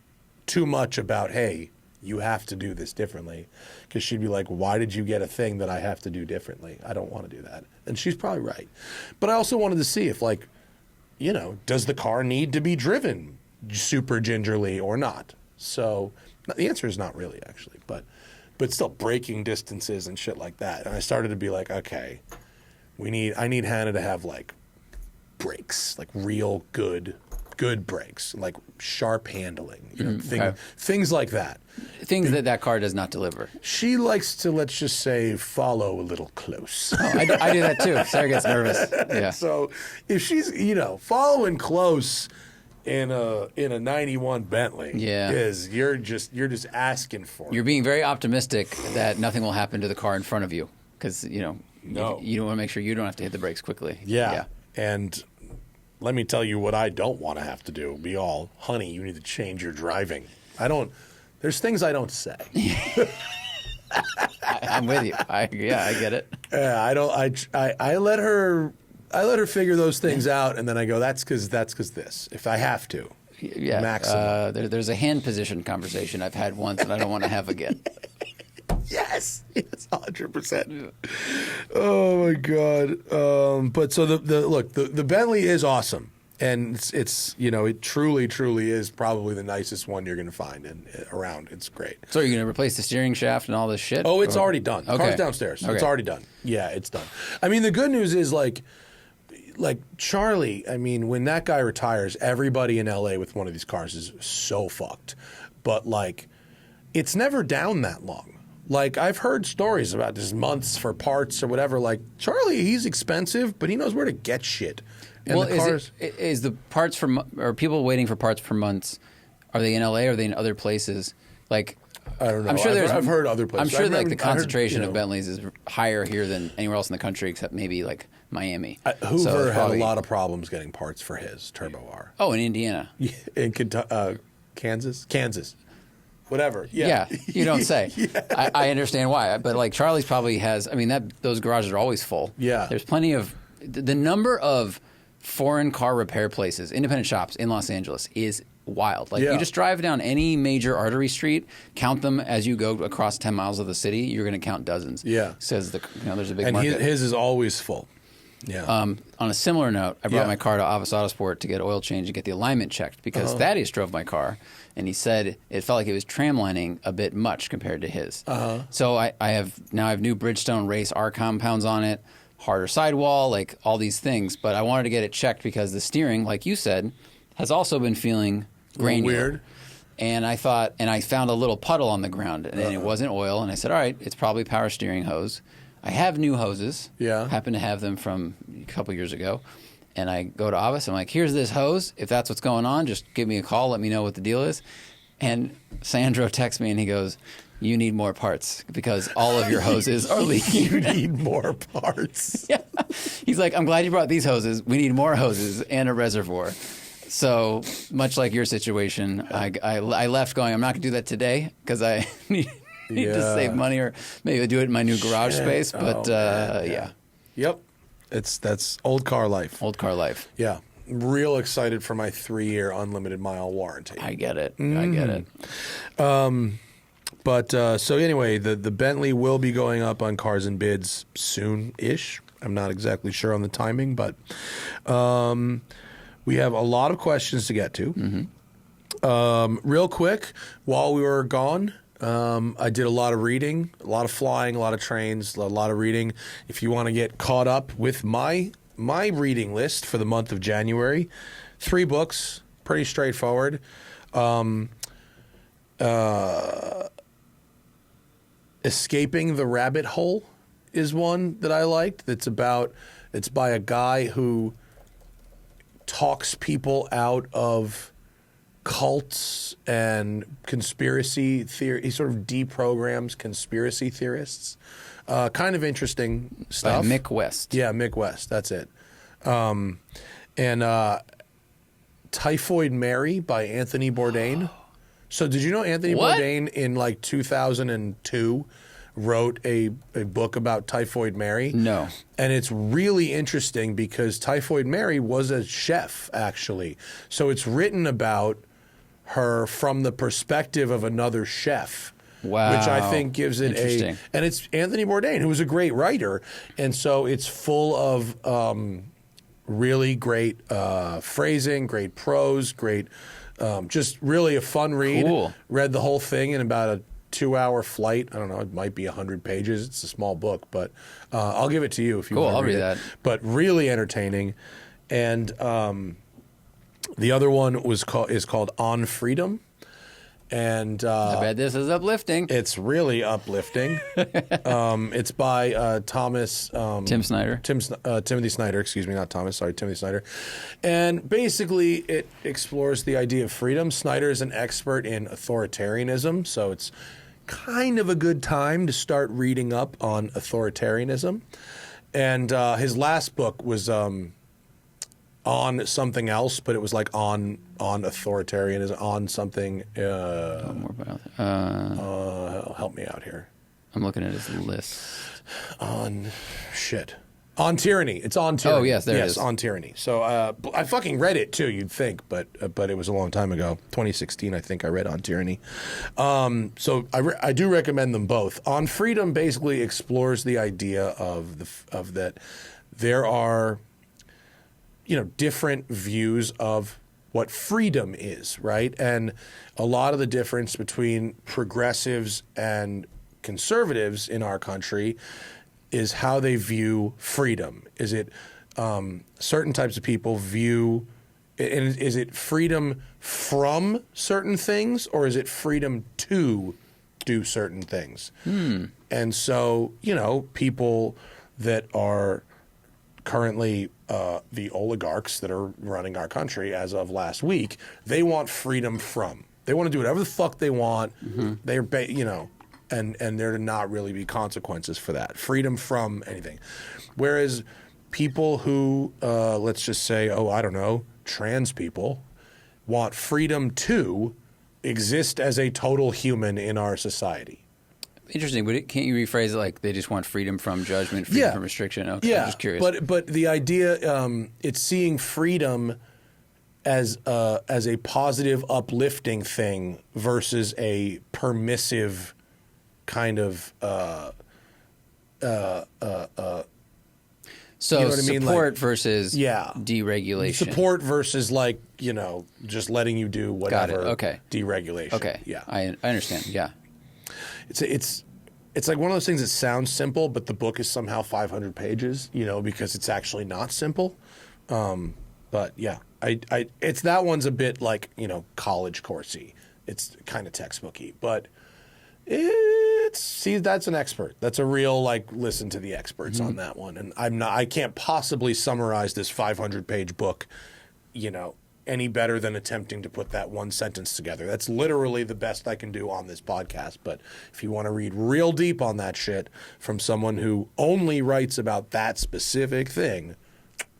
too much about, hey, you have to do this differently, because she'd be like, why did you get a thing that I have to do differently? I don't want to do that. And she's probably right. But I also wanted to see if, like, does the car need to be driven super gingerly or not? So the answer is not really, actually, but still braking distances and shit like that. And I started to be like, okay, I need Hannah to have like brakes, like real good brakes, like sharp handling, things like that. Things that car does not deliver. She likes to, let's just say, follow a little close. Oh, I do that too. Sarah gets nervous. Yeah. So if she's, following close in a 91 Bentley, you're just asking for it. You're being very optimistic that nothing will happen to the car in front of you because, you don't want to make sure you don't have to hit the brakes quickly. Yeah. And let me tell you what I don't want to have to do. Be all, honey, you need to change your driving. There's things I don't say. I'm with you. I get it. I let her figure those things out, and then I go, that's because this. If I have to, maximum. There's a hand position conversation I've had once, and I don't want to have again. Yes, 100%. Oh my God! But so the Bentley is awesome, and it's it truly is probably the nicest one you're going to find around. It's great. So you're going to replace the steering shaft and all this shit? Oh, it's already done. Okay. Car's downstairs. Okay. It's already done. Yeah, it's done. I mean, the good news is like Charlie. I mean, when that guy retires, everybody in LA with one of these cars is so fucked. But like, it's never down that long. Like, I've heard stories about just months for parts or whatever. Like, Charlie, he's expensive, but he knows where to get shit. And well, the cars... is the parts are people waiting for parts for months? Are they in LA or are they in other places? Like, I don't know. I'm sure I've heard other places. I'm sure the concentration of Bentleys is higher here than anywhere else in the country except maybe like Miami. Hoover had a lot of problems getting parts for his Turbo R. Oh, in Indiana. In Kansas. Whatever. Yeah. You don't say. I understand why, but like Charlie's probably has. I mean, those garages are always full. Yeah. There's plenty of the number of foreign car repair places, independent shops in Los Angeles is wild. Like you just drive down any major artery street, count them as you go across 10 miles of the city. You're going to count dozens. Yeah. Says there's a big market. His is always full. Yeah. On a similar note, I brought Yeah. my car to Avis Autosport to get oil change and get the alignment checked because Thaddeus drove my car, and he said it felt like it was tramlining a bit much compared to his. So I have new Bridgestone race R compounds on it, harder sidewall, like all these things. But I wanted to get it checked because the steering, like you said, has also been feeling granular. Weird. And I found a little puddle on the ground, and it wasn't oil. And I said, all right, it's probably power steering hose. I have new hoses. Yeah. Happen to have them from a couple years ago. And I go to Avis. I'm like, here's this hose. If that's what's going on, just give me a call. Let me know what the deal is. And Sandro texts me and he goes, you need more parts because all of your hoses are leaking. You need more parts. Yeah. He's like, I'm glad you brought these hoses. We need more hoses and a reservoir. So much like your situation, I left going, I'm not going to do that today because I need to save money or maybe I'll do it in my new garage space. But yeah. Yep. That's old car life. Old car life. Yeah. Real excited for my 3-year unlimited mile warranty. I get it. I get it. But so anyway, the Bentley will be going up on Cars and Bids soon-ish. I'm not exactly sure on the timing, but we have a lot of questions to get to. Real quick, while we were gone, I did a lot of reading, a lot of flying, a lot of trains, a lot of reading. If you want to get caught up with my reading list for the month of January, 3 books, pretty straightforward. Escaping the Rabbit Hole is one that I liked. It's by a guy who talks people out of cults and conspiracy theory. He sort of deprograms conspiracy theorists. Kind of interesting stuff. By Mick West. Yeah, Mick West. That's it. And Typhoid Mary by Anthony Bourdain. So did you know Anthony Bourdain in like 2002 wrote a book about Typhoid Mary? No. And it's really interesting because Typhoid Mary was a chef, actually. So it's written about her from the perspective of another chef. Wow. Which I think gives it Interesting. and it's Anthony Bourdain, who was a great writer. And so it's full of really great phrasing, great prose, great, just really a fun read. Cool. Read the whole thing in about a 2-hour flight. I don't know, it might be 100 pages. It's a small book, but I'll give it to you if you want to I'll read it. that. But really entertaining. And the other one is called On Freedom. And I bet this is uplifting. it's really uplifting. It's by Thomas... Tim Snyder. Timothy Snyder, excuse me, not Thomas, sorry, Timothy Snyder. And basically it explores the idea of freedom. Snyder is an expert in authoritarianism, so it's kind of a good time to start reading up on authoritarianism. And his last book was on something else, but it was like on authoritarianism, on something. More about that. Help me out here. I'm looking at his list. On tyranny. It's on tyranny. Oh, yes, there it is. On tyranny. So I fucking read it too. You'd think, but it was a long time ago. 2016, I think I read On Tyranny. So I do recommend them both. On Freedom basically explores the idea of that there are, different views of what freedom is, right? And a lot of the difference between progressives and conservatives in our country is how they view freedom. Is it certain types of people view, and is it freedom from certain things, or is it freedom to do certain things? And so, people that are currently the oligarchs that are running our country as of last week, they want freedom from. They want to do whatever the fuck they want. They're, and there to not really be consequences for that. Freedom from anything. Whereas people who, let's just say, trans people, want freedom to exist as a total human in our society. Interesting, but can't you rephrase it like they just want freedom from judgment, freedom from restriction? Okay, Yeah, I'm just curious. But the idea, it's seeing freedom as a positive, uplifting thing versus a permissive kind of. So you know what I mean? support versus Yeah. deregulation. Support versus like, just letting you do whatever. Got it. Okay. Deregulation. Okay. Yeah. I understand. Yeah. It's like one of those things that sounds simple, but the book is somehow 500 pages, because it's actually not simple. But yeah, it's that one's a bit like, college coursey. It's kind of textbooky, but that's an expert. That's a real, listen to the experts on that one. And I can't possibly summarize this 500-page book, any better than attempting to put that one sentence together. That's literally the best I can do on this podcast. But if you want to read real deep on that shit from someone who only writes about that specific thing,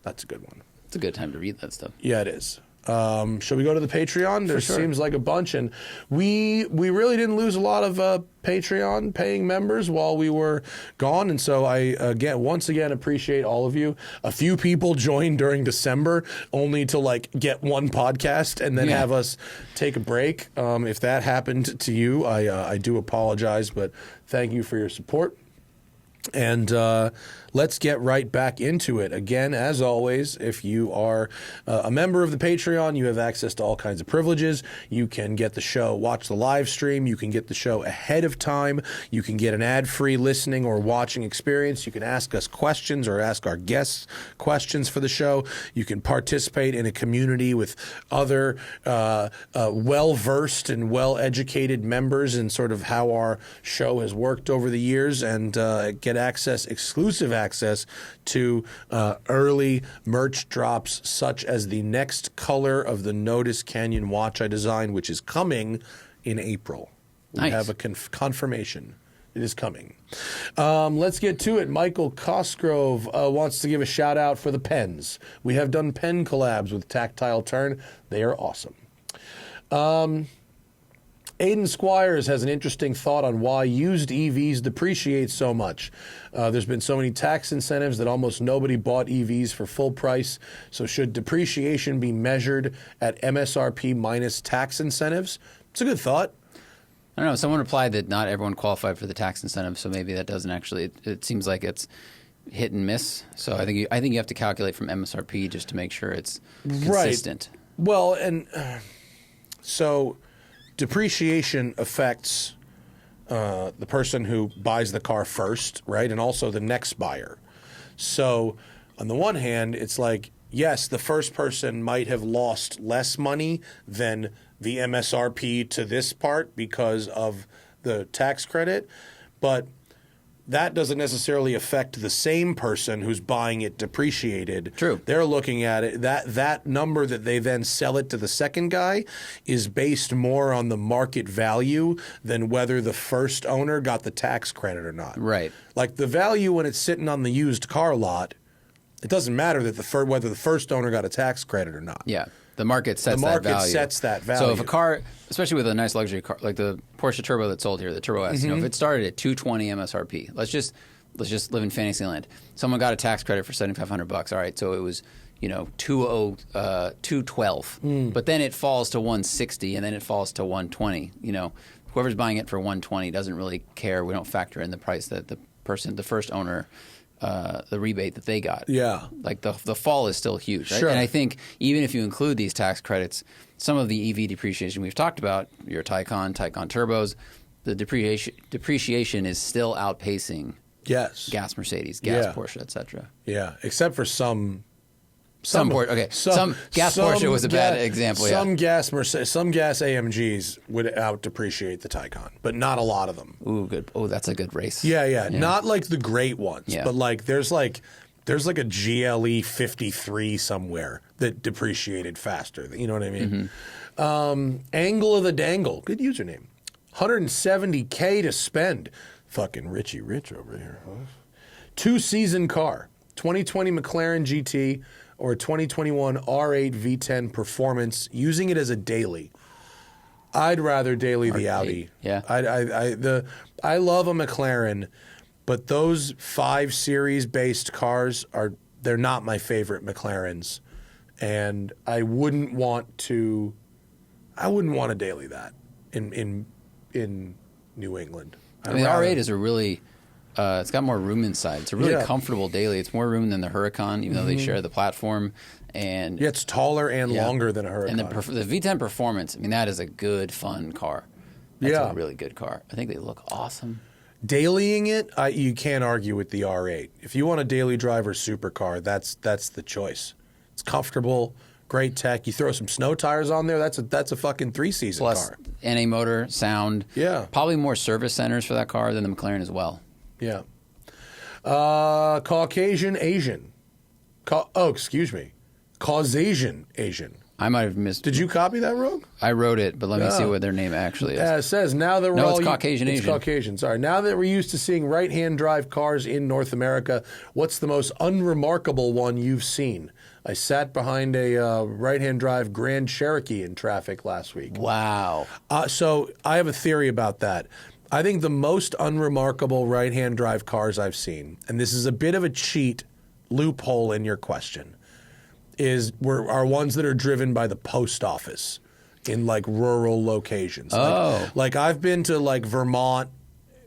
that's a good one. It's a good time to read that stuff. Yeah, it is. Shall we go to the Patreon? There sure. seems like a bunch, and we really didn't lose a lot of Patreon paying members while we were gone, and so I once again appreciate all of you. A few people joined during December only to get one podcast and then have us take a break. If that happened to you, I do apologize, but thank you for your support. And let's get right back into it. Again, as always, if you are a member of the Patreon, you have access to all kinds of privileges. You can get the show, watch the live stream. You can get the show ahead of time. You can get an ad-free listening or watching experience. You can ask us questions or ask our guests questions for the show. You can participate in a community with other well-versed and well-educated members in sort of how our show has worked over the years, and get exclusive access to early merch drops, such as the next color of the Notice Canyon watch I designed, which is coming in April. We Nice. have a confirmation. It is coming. Let's get to it. Michael Cosgrove wants to give a shout out for the pens. We have done pen collabs with Tactile Turn. They are awesome. Aiden Squires has an interesting thought on why used EVs depreciate so much. There's been so many tax incentives that almost nobody bought EVs for full price. So should depreciation be measured at MSRP minus tax incentives? It's a good thought. I don't know. Someone replied that not everyone qualified for the tax incentive, so maybe that doesn't actually. It seems like it's hit and miss. So I think you have to calculate from MSRP just to make sure it's consistent. Right. Well, and so depreciation affects the person who buys the car first, right, and also the next buyer. So on the one hand, it's like, yes, the first person might have lost less money than the MSRP to this part because of the tax credit, but that doesn't necessarily affect the same person who's buying it depreciated. True. They're looking at it, that number that they then sell it to the second guy is based more on the market value than whether the first owner got the tax credit or not. Right. Like the value when it's sitting on the used car lot, it doesn't matter that whether the first owner got a tax credit or not. Yeah. The market sets that value. The market sets that value. So if a car, especially with a nice luxury car, like the Porsche Turbo that sold here, the Turbo S, if it started at $220 MSRP, let's just live in fantasy land. Someone got a tax credit for $7,500. All right, so it was $212, but then it falls to $160, and then it falls to $120. Whoever's buying it for $120 doesn't really care. We don't factor in the price that the first owner. The rebate that they got. Yeah. Like the fall is still huge. Right? Sure. And I think even if you include these tax credits, some of the EV depreciation we've talked about, your Taycan Turbos, the depreciation is still outpacing gas Mercedes, gas Porsche, etc. Yeah, except for some Porsche. Some gas Porsche was a bad example. Some gas AMGs would out depreciate the Taycan, but not a lot of them. Ooh, good. Oh, that's a good race. Yeah. Not like the great ones, but there's like a GLE 53 somewhere that depreciated faster. You know what I mean? Mm-hmm. Angle of the Dangle, good username. $170K to spend. Fucking Richie Rich over here. Huh? 2-season car, 2020 McLaren GT. Or 2021 R8 V10 Performance, using it as a daily. I'd rather daily the Audi. Yeah. I love a McLaren, but those 5 Series based cars they're not my favorite McLarens, and I wouldn't want to daily that in New England. The R8 is a really It's got more room inside. It's a really comfortable daily. It's more room than the Huracan, even though they share the platform. And it's taller and longer than a Huracan. And the V10 Performance, I mean, that is a good, fun car. That's a really good car. I think they look awesome. Dailying it, you can't argue with the R8. If you want a daily driver supercar, that's the choice. It's comfortable, great tech. You throw some snow tires on there, that's a fucking 3-season car. NA motor, sound. Yeah. Probably more service centers for that car than the McLaren as well. Yeah. Caucasian Asian. Excuse me. Causasian Asian. I might have missed. Did you copy that wrong? I wrote it, but let me see what their name actually is. It says now that we're it's Caucasian Asian. It's Caucasian. Sorry. Now that we're used to seeing right-hand drive cars in North America, what's the most unremarkable one you've seen? I sat behind a right-hand drive Grand Cherokee in traffic last week. Wow. So I have a theory about that. I think the most unremarkable right-hand drive cars I've seen, and this is a bit of a cheat loophole in your question, are ones that are driven by the post office in like rural locations. Like I've been to like Vermont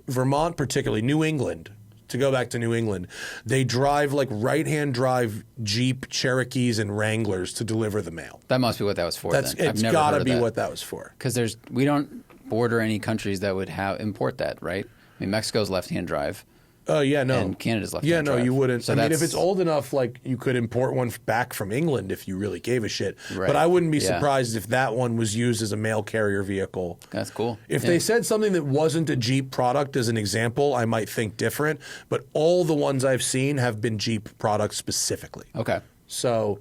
particularly, New England. To go back to New England, they drive like right-hand drive Jeep Cherokees and Wranglers to deliver the mail. That must be what that was for. It's got to be what that was for. Because we don't border any countries that would import that, right? I mean, Mexico's left-hand drive. Oh, yeah, no. And Canada's left-hand drive. Yeah, no, you wouldn't. So I mean, if it's old enough, like, you could import one back from England if you really gave a shit. Right. But I wouldn't be surprised if that one was used as a mail carrier vehicle. That's cool. If they said something that wasn't a Jeep product as an example, I might think different. But all the ones I've seen have been Jeep products specifically. Okay. So,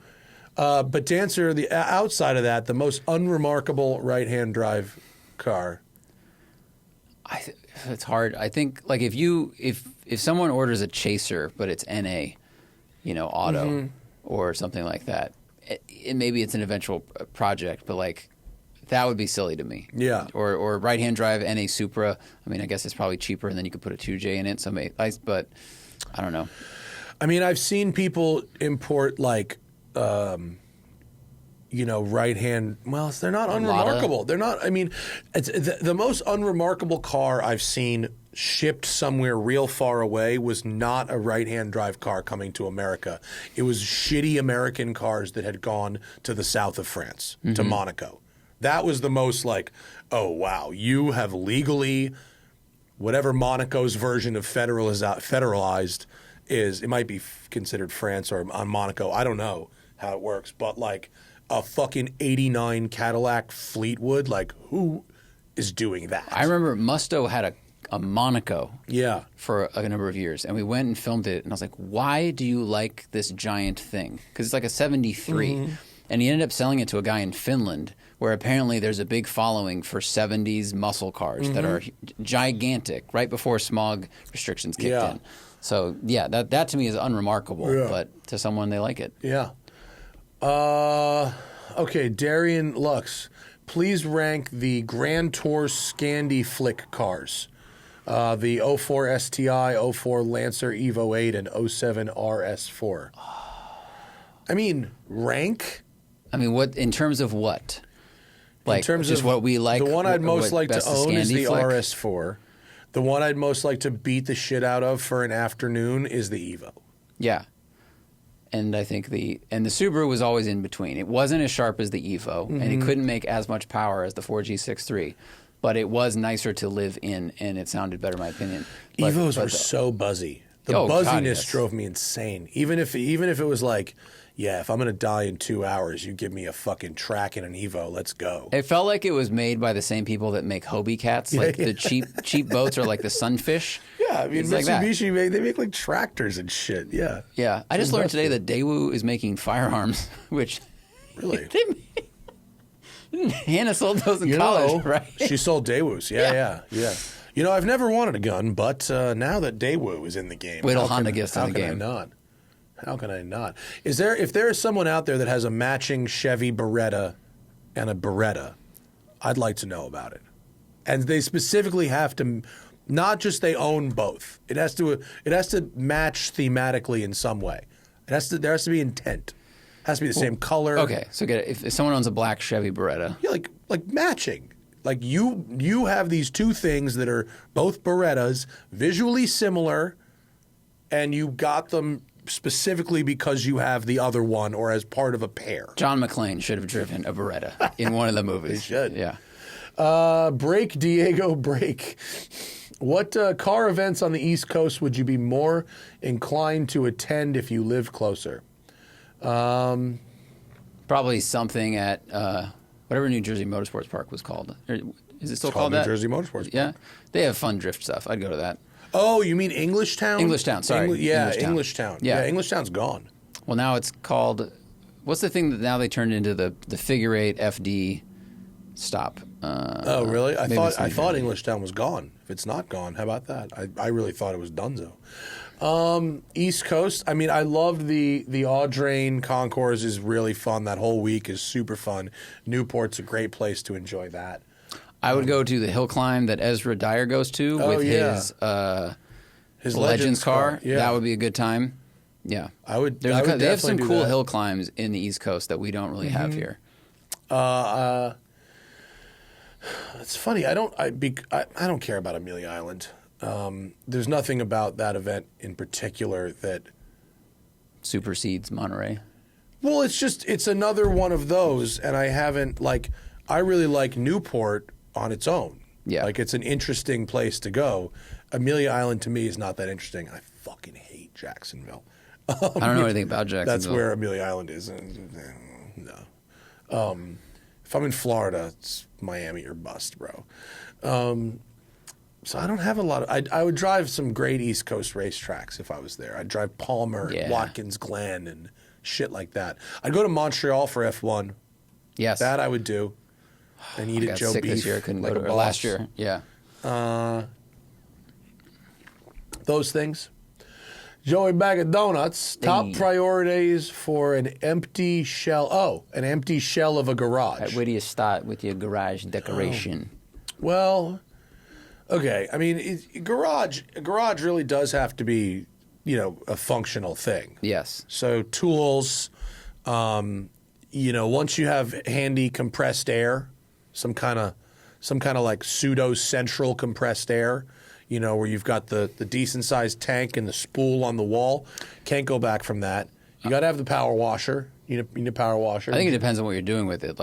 but to answer the outside of that, the most unremarkable right-hand drive car. It's hard. I think like if someone orders a Chaser but it's NA, auto or something like that, maybe it's an eventual project, but like that would be silly to me. Yeah. Or right-hand drive NA Supra. I mean, I guess it's probably cheaper, and then you could put a 2J in it. But I don't know. I mean, I've seen people import like. Right-hand. Well, they're not unremarkable. They're not. I mean, it's the most unremarkable car I've seen shipped somewhere real far away was not a right-hand drive car coming to America. It was shitty American cars that had gone to the south of France, to Monaco. That was the most like, oh wow, you have legally, whatever Monaco's version of federalized is. It might be considered France or on Monaco. I don't know how it works, but like. A fucking 89 Cadillac Fleetwood, like who is doing that? I remember Musto had a Monaco for a number of years, and we went and filmed it, and I was like, why do you like this giant thing? Because it's like a 73, and he ended up selling it to a guy in Finland, where apparently there's a big following for 70s muscle cars that are gigantic, right before smog restrictions kicked in. So yeah, that to me is unremarkable, but to someone they like it. Yeah. Okay, Darian Lux, please rank the Grand Tour Scandi Flick cars. The 04 STI, 04 Lancer Evo 8, and 07 RS4. I mean, rank? I mean, what in terms of what? Like, in terms just of what we like. The one I'd most like to own is the Flick? RS4. The one I'd most like to beat the shit out of for an afternoon is the Evo. Yeah. And I think the Subaru was always in between. It wasn't as sharp as the Evo, and it couldn't make as much power as the 4G63, but it was nicer to live in, and it sounded better, in my opinion. Evos were so buzzy. The buzziness drove me insane. Even if it was like, yeah, if I'm gonna die in 2 hours, you give me a fucking track and an Evo, let's go. It felt like it was made by the same people that make Hobie cats. Like the cheap boats are like the Sunfish. Yeah, I mean, Mitsubishi, they make like tractors and shit. Yeah. Yeah. I just learned today that Daewoo is making firearms, which... Really? Hannah sold those in college, right? She sold Daewoos. Yeah. You know, I've never wanted a gun, but now that Daewoo is in the game... Wait till Honda gets in the game. How can I not? If there is someone out there that has a matching Chevy Beretta and a Beretta, I'd like to know about it. And they specifically have to... Not just they own both. It has to match thematically in some way. There has to be intent. It has to be the same color. Okay, so get it. If someone owns a black Chevy Beretta, yeah, like matching. Like you have these two things that are both Berettas, visually similar, and you got them specifically because you have the other one or as part of a pair. John McClane should have driven a Beretta in one of the movies. He should. Yeah. Break, Diego, break. What car events on the East Coast would you be more inclined to attend if you lived closer? Probably something at whatever New Jersey Motorsports Park was called. Is it still called that? New Jersey Motorsports Park. Yeah. They have fun drift stuff. I'd go to that. Oh, you mean Englishtown? Englishtown, sorry. Englishtown. Yeah. Englishtown's gone. Well, now it's called. What's the thing that now they turned into the figure 8 FD stop? Oh, really? I thought Jersey. Englishtown was gone. If it's not gone, how about that? I really thought it was donezo. East Coast. I mean, I loved the Audrain Concours is really fun. That whole week is super fun. Newport's a great place to enjoy that. I would go to the hill climb that Ezra Dyer goes to with his Legends car. Yeah. That would be a good time. Yeah, I would. They I would have some definitely do cool that. hill climbs in the East Coast that we don't really have here. It's funny. I don't care about Amelia Island. There's nothing about that event in particular that. Supersedes Monterey. Well, it's another one of those, and I really like Newport on its own. Yeah. Like, it's an interesting place to go. Amelia Island, to me, is not that interesting. I fucking hate Jacksonville. I don't know anything about Jacksonville. That's where Amelia Island is. No. If I'm in Florida, it's Miami or bust, bro. So I don't have a lot of... I would drive some great East Coast racetracks if I was there. I'd drive Palmer and Watkins Glen and shit like that. I'd go to Montreal for F1. Yes. That I would do. And eat I at got Joe sick Beef. this year. I couldn't like go a to boss. last year. Yeah. Those things. Joey Bag of Donuts. Top priorities for an empty shell. Oh, an empty shell of a garage. Where do you start with your garage decoration? Well, okay. I mean, a garage really does have to be, a functional thing. Yes. So tools, once you have handy compressed air, some kind of like pseudo central compressed air, where you've got the decent sized tank and the spool on the wall, can't go back from that. You got to have the power washer. You need a power washer. I think it depends on what you're doing with it.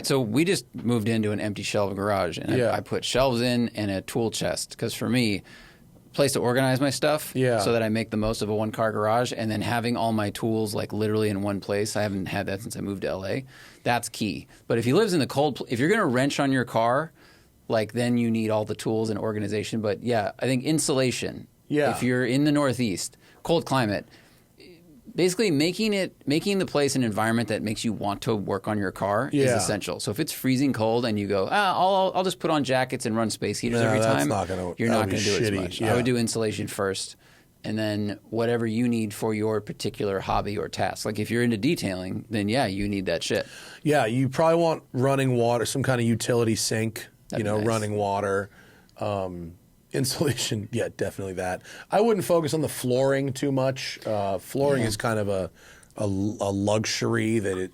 So we just moved into an empty shelf garage, and I put shelves in and a tool chest because for me, place to organize my stuff so that I make the most of a one-car garage, and then having all my tools literally in one place. I haven't had that since I moved to LA. That's key. But if you live in the cold, if you're going to wrench on your car, then you need all the tools and organization. But yeah, I think insulation. Yeah. If you're in the Northeast, cold climate, basically making the place an environment that makes you want to work on your car is essential. So if it's freezing cold and you go, I'll just put on jackets and run space heaters every time, you're not going to do it as much. I would do insulation first, and then whatever you need for your particular hobby or task. Like if you're into detailing, then you need that shit. Yeah, you probably want running water, some kind of utility sink, Nice. running water. Insulation, definitely that. I wouldn't focus on the flooring too much. Flooring is kind of a luxury that it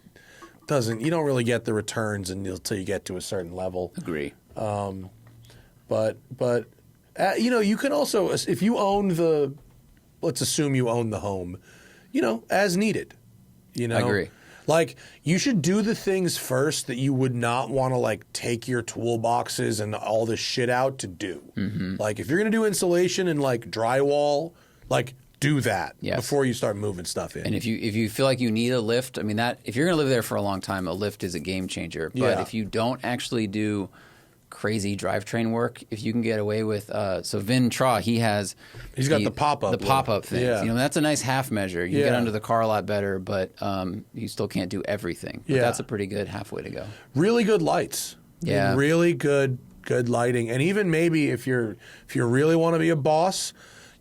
doesn't. You don't really get the returns until you get to a certain level. Agree. But you can also, if you own let's assume you own the home, as needed. I agree. Like, you should do the things first that you would not want to, take your toolboxes and all this shit out to do. Mm-hmm. Like, if you're going to do insulation and, drywall, do that before you start moving stuff in. And if you feel like you need a lift, I mean, if you're going to live there for a long time, a lift is a game changer. But if you don't actually do crazy drivetrain work, if you can get away with so Vin Tra, he's got the pop-up things. That's a nice half measure. You get under the car a lot better, but you still can't do everything. But that's a pretty good halfway to go. Really good lights. Yeah. Really good lighting. And even maybe if you really want to be a boss,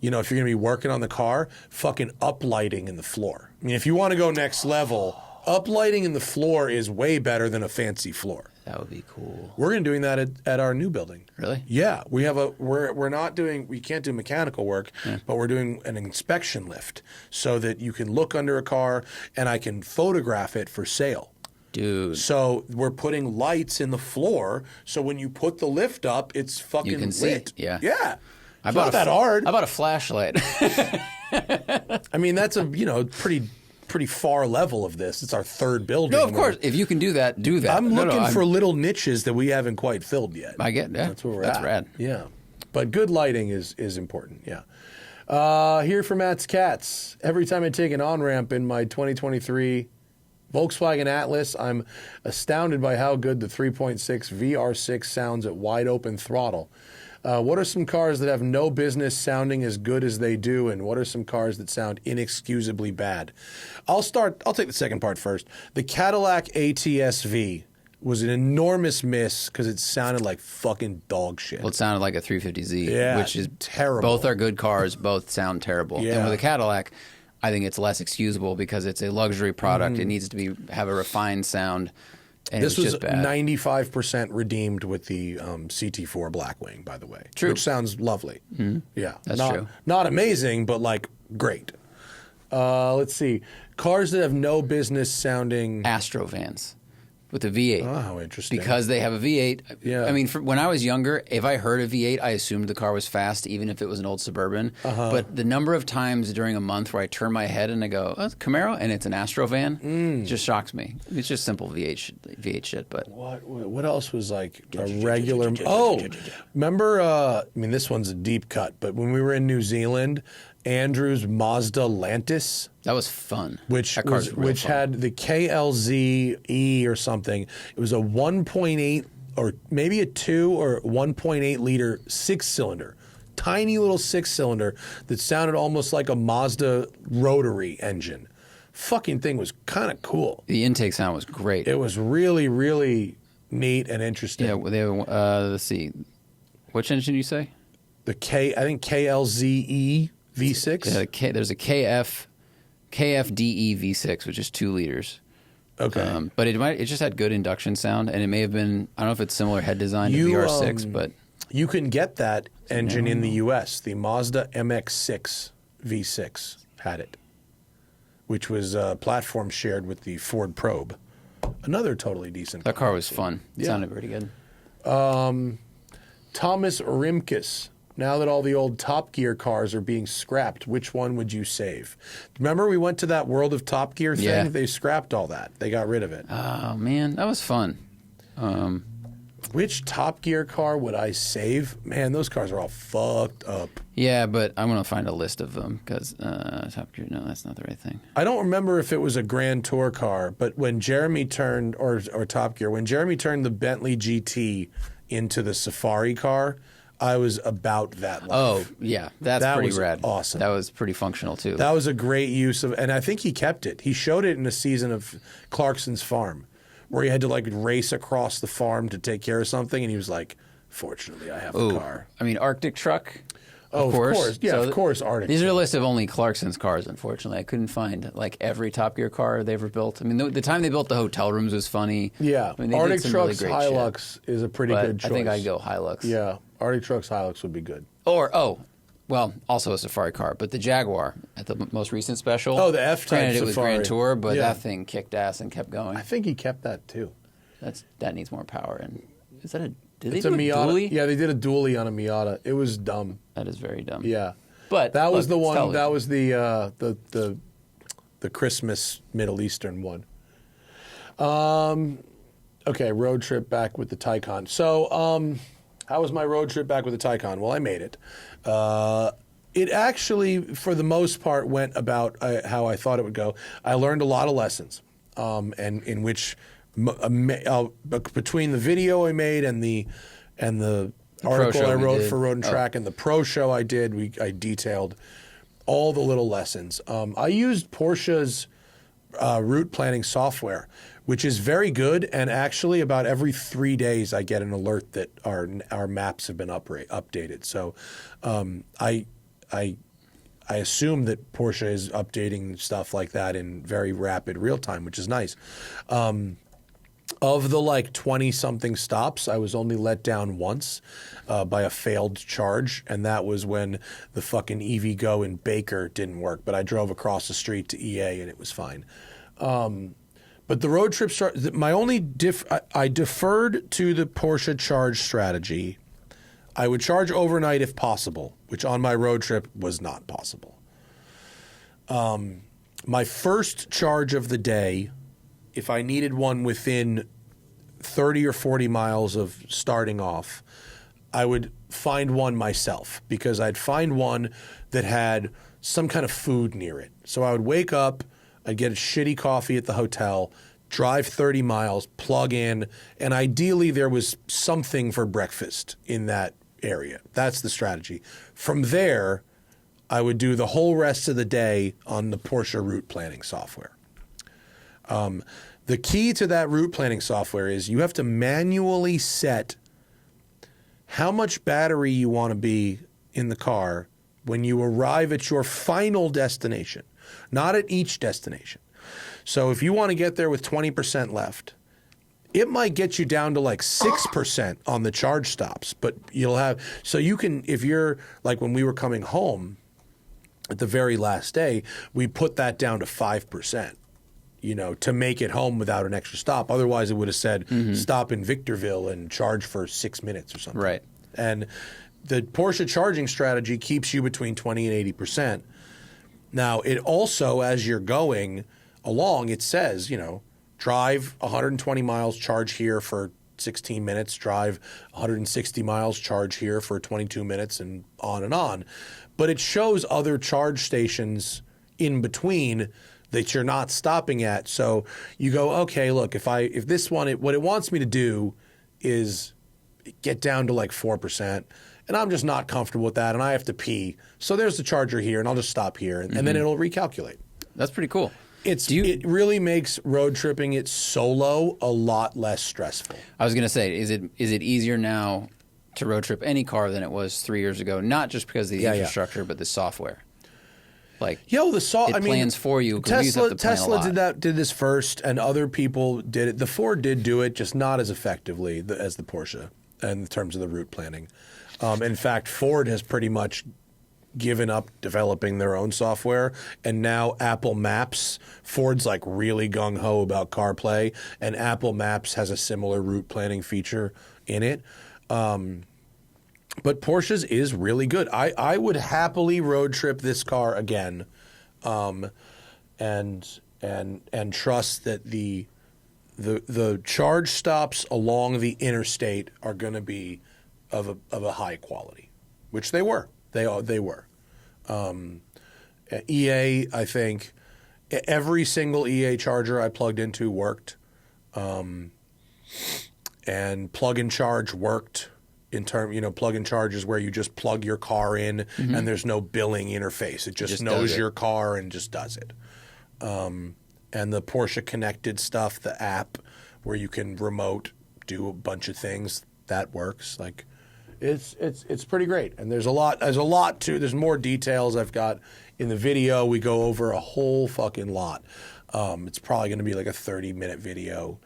if you're going to be working on the car, fucking uplighting in the floor. I mean, if you want to go next level, uplighting in the floor is way better than a fancy floor. That would be cool. We're going to doing that at our new building. Really? Yeah, we have we can't do mechanical work, but we're doing an inspection lift so that you can look under a car and I can photograph it for sale. Dude. So we're putting lights in the floor, so when you put the lift up, it's fucking You can see lit. it, yeah. Yeah. I It's bought not that hard. I bought a flashlight. I mean, that's a pretty far level of this. It's our third building. No, of course. If you can do that, do that. I'm No, looking for little niches that we haven't quite filled yet. I get that. That's where we're That's at. rad. Yeah. But good lighting is important. Yeah. Here for Matt's Cats. Every time I take an on-ramp in my 2023 Volkswagen Atlas, I'm astounded by how good the 3.6 VR6 sounds at wide open throttle. What are some cars that have no business sounding as good as they do, and what are some cars that sound inexcusably bad? I'll take the second part first. The Cadillac ATS-V was an enormous miss because it sounded like fucking dog shit. Well, it sounded like a 350Z, Yeah, which is terrible. Both are good cars. Both sound terrible. Yeah. And with a Cadillac, I think it's less excusable because it's a luxury product. It needs to have a refined sound. And This it was was just bad. 95% redeemed with the CT4 Blackwing, by the way. True. Which sounds lovely. Mm-hmm. Yeah. That's not, true. Not amazing, but like great. Let's see. Cars that have no business sounding. Astrovans with a V8. Oh, how interesting. Because they have a V8. Yeah. I mean, when I was younger, if I heard a V8, I assumed the car was fast, even if it was an old Suburban. But the number of times during a month where I turn my head and I go, oh, it's a Camaro, and it's an Astrovan, just shocks me. It's just simple V8 shit. But What else was like a regular? Oh, remember? I mean, this one's a deep cut, but when we were in New Zealand, Andrew's Mazda Lantis, that was fun. which That car's real fun. had the KLZ-E or something. It was a 1.8 or maybe a 2 or 1.8 liter 6-cylinder. Tiny little 6-cylinder that sounded almost like a Mazda rotary engine. Fucking thing was kind of cool. The intake sound was great. It was really, really neat and interesting. Yeah, they have, let's see. Which engine did you say? I think KLZ-E V6. Yeah, there's a KFDE V6, which is 2 liters. Okay. But it just had good induction sound, and it may have been, I don't know if it's similar head design to VR6, but You can get that engine in the U.S. The Mazda MX-6 V6 had it, which was platform shared with the Ford Probe. Another totally decent that car was fun. It Yeah. sounded pretty good. Thomas Rimkus. Now that all the old Top Gear cars are being scrapped, which one would you save? Remember we went to that World of Top Gear thing? Yeah. They scrapped all that. They got rid of it. Oh, man, that was fun. Which Top Gear car would I save? Man, those cars are all fucked up. Yeah, but I'm going to find a list of them because Top Gear, no, that's not the right thing. I don't remember if it was a Grand Tour car, but when Jeremy turned, or Top Gear, when Jeremy turned the Bentley GT into the Safari car, I was about that life. Oh, yeah, that pretty was rad. awesome. That was pretty functional, too. That was a great use of, and I think he kept it. He showed it in a season of Clarkson's Farm, where he had to like race across the farm to take care of something, and he was like, "Fortunately, I have a car." I mean, Arctic Truck. Oh, of course. Yeah, of course, Arctic These are a Truck. list of only Clarkson's cars, unfortunately. I couldn't find like every Top Gear car they ever built. I mean, the time they built the hotel rooms was funny. Yeah, I mean, they Arctic did some Truck's really great Hilux is a pretty shit. good But choice. I think I'd go Hilux. Yeah, Arctic Truck's Hilux would be good. Or, well, also a Safari car, but the Jaguar at the most recent special. Oh, the F-Type Granted, it was Safari. Grand Tour, but Yeah. that thing kicked ass and kept going. I think he kept that too. That needs more power. And is that did It's they a do a Miata. dually? Yeah, they did a dually on a Miata. It was dumb. That is very dumb. Yeah, But that was look, the it's one. television. That was the Christmas Middle Eastern one. Okay, road trip back with the Taycan. So, how was my road trip back with the Taycan? Well, I made it. It actually, for the most part, went about how I thought it would go. I learned a lot of lessons, and in which between the video I made and the article show I we wrote did. for Road and Track and the pro show I did, I detailed all the little lessons. I used Porsche's route planning software, which is very good. And actually, about every 3 days, I get an alert that our maps have been updated. So, I assume that Porsche is updating stuff like that in very rapid real time, which is nice. Of the like 20-something stops, I was only let down once by a failed charge, and that was when the fucking EVgo in Baker didn't work. But I drove across the street to EA, and it was fine. But the road trip my only I deferred to the Porsche charge strategy. I would charge overnight if possible, which on my road trip was not possible. My first charge of the day, if I needed one within 30 or 40 miles of starting off, I would find one myself because I'd find one that had some kind of food near it. So I would wake up, I'd get a shitty coffee at the hotel, drive 30 miles, plug in, and ideally there was something for breakfast in that area. That's the strategy. From there, I would do the whole rest of the day on the Porsche route planning software. The key to that route planning software is you have to manually set how much battery you want to be in the car when you arrive at your final destination, not at each destination. So if you want to get there with 20% left, it might get you down to like 6% on the charge stops, but you'll have, so you can, if you're like when we were coming home at the very last day, we put that down to 5%. To make it home without an extra stop. Otherwise, it would have said stop in Victorville and charge for 6 minutes or something. Right. And the Porsche charging strategy keeps you between 20 and 80%. Now, it also, as you're going along, it says, drive 120 miles, charge here for 16 minutes, drive 160 miles, charge here for 22 minutes, and on and on. But it shows other charge stations in between that you're not stopping at. So you go, okay, look, if this one, what it wants me to do is get down to like 4%, and I'm just not comfortable with that, and I have to pee. So there's the charger here, and I'll just stop here, and then it'll recalculate. That's pretty cool. It really makes road tripping it solo a lot less stressful. I was going to say, is it easier now to road trip any car than it was 3 years ago? Not just because of the infrastructure, but the software. Like, plans for you. Tesla did this first, and other people did it. The Ford did do it, just not as effectively as the Porsche in terms of the route planning. In fact, Ford has pretty much given up developing their own software, and now Apple Maps, Ford's like really gung-ho about CarPlay, and Apple Maps has a similar route planning feature in it. But Porsche's is really good. I would happily road trip this car again, and trust that the charge stops along the interstate are going to be of a high quality, which they were. They were. EA, I think, every single EA charger I plugged into worked, and plug and charge worked. Plug and charge is where you just plug your car in and there's no billing interface. It just knows your car and just does it. And the Porsche Connected stuff, the app where you can remote do a bunch of things, that works. Like, it's pretty great. And there's more details I've got in the video. We go over a whole fucking lot. It's probably going to be like a 30-minute video,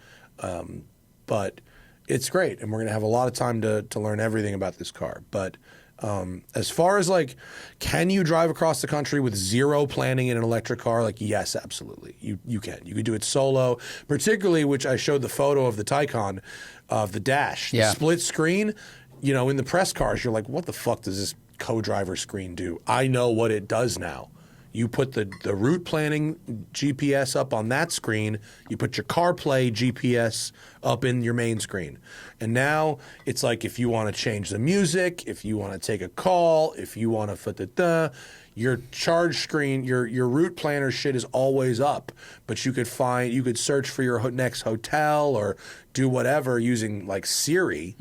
but it's great, and we're going to have a lot of time to learn everything about this car. But as far as like, can you drive across the country with zero planning in an electric car? Like, yes, absolutely. You can. You could do it solo, particularly, which I showed the photo of the Taycan, of the dash, the split screen. In the press cars, you're like, what the fuck does this co-driver screen do? I know what it does now. You put the route planning GPS up on that screen. You put your CarPlay GPS up in your main screen. And now it's like if you want to change the music, if you want to take a call, if you want to your charge screen, your route planner shit is always up. But you could search for your next hotel or do whatever using like Siri.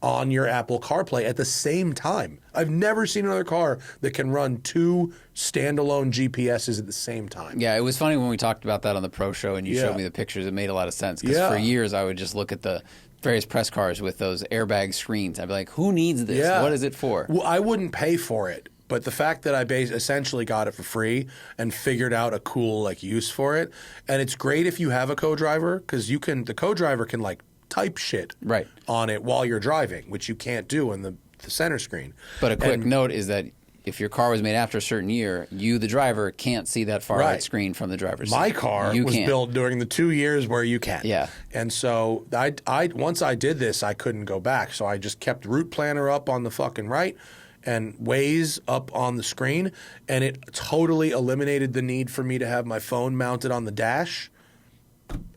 On your Apple CarPlay at the same time. I've never seen another car that can run two standalone GPSs at the same time. Yeah, it was funny when we talked about that on the Pro Show and you showed me the pictures. It made a lot of sense because for years I would just look at the various press cars with those airbag screens. I'd be like, who needs this? Yeah. What is it for? Well, I wouldn't pay for it. But the fact that I essentially got it for free and figured out a cool use for it. And it's great if you have a co-driver because the co-driver can type shit right on it while you're driving, which you can't do in the center screen. But a quick note is that if your car was made after a certain year, you, the driver, can't see that far Right. out screen from the driver's seat. My car was can't. built during the 2 years where you can. Yeah. And so I once I did this, I couldn't go back. So I just kept Route Planner up on the fucking right and Waze up on the screen, and it totally eliminated the need for me to have my phone mounted on the dash.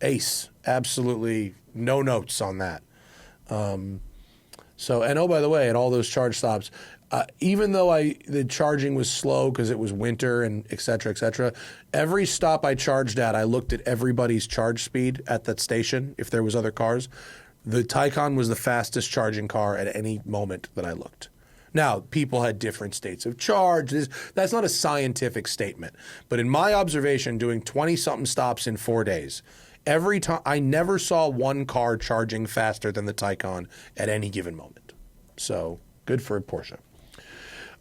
Ace. Absolutely no notes on that. So, and oh, by the way, at all those charge stops, even though the charging was slow because it was winter and et cetera, every stop I charged at, I looked at everybody's charge speed at that station if there was other cars. The Taycan was the fastest charging car at any moment that I looked. Now, people had different states of charge. That's not a scientific statement. But in my observation, doing 20-something stops in 4 days, every time I never saw one car charging faster than the Taycan at any given moment. So good for Porsche.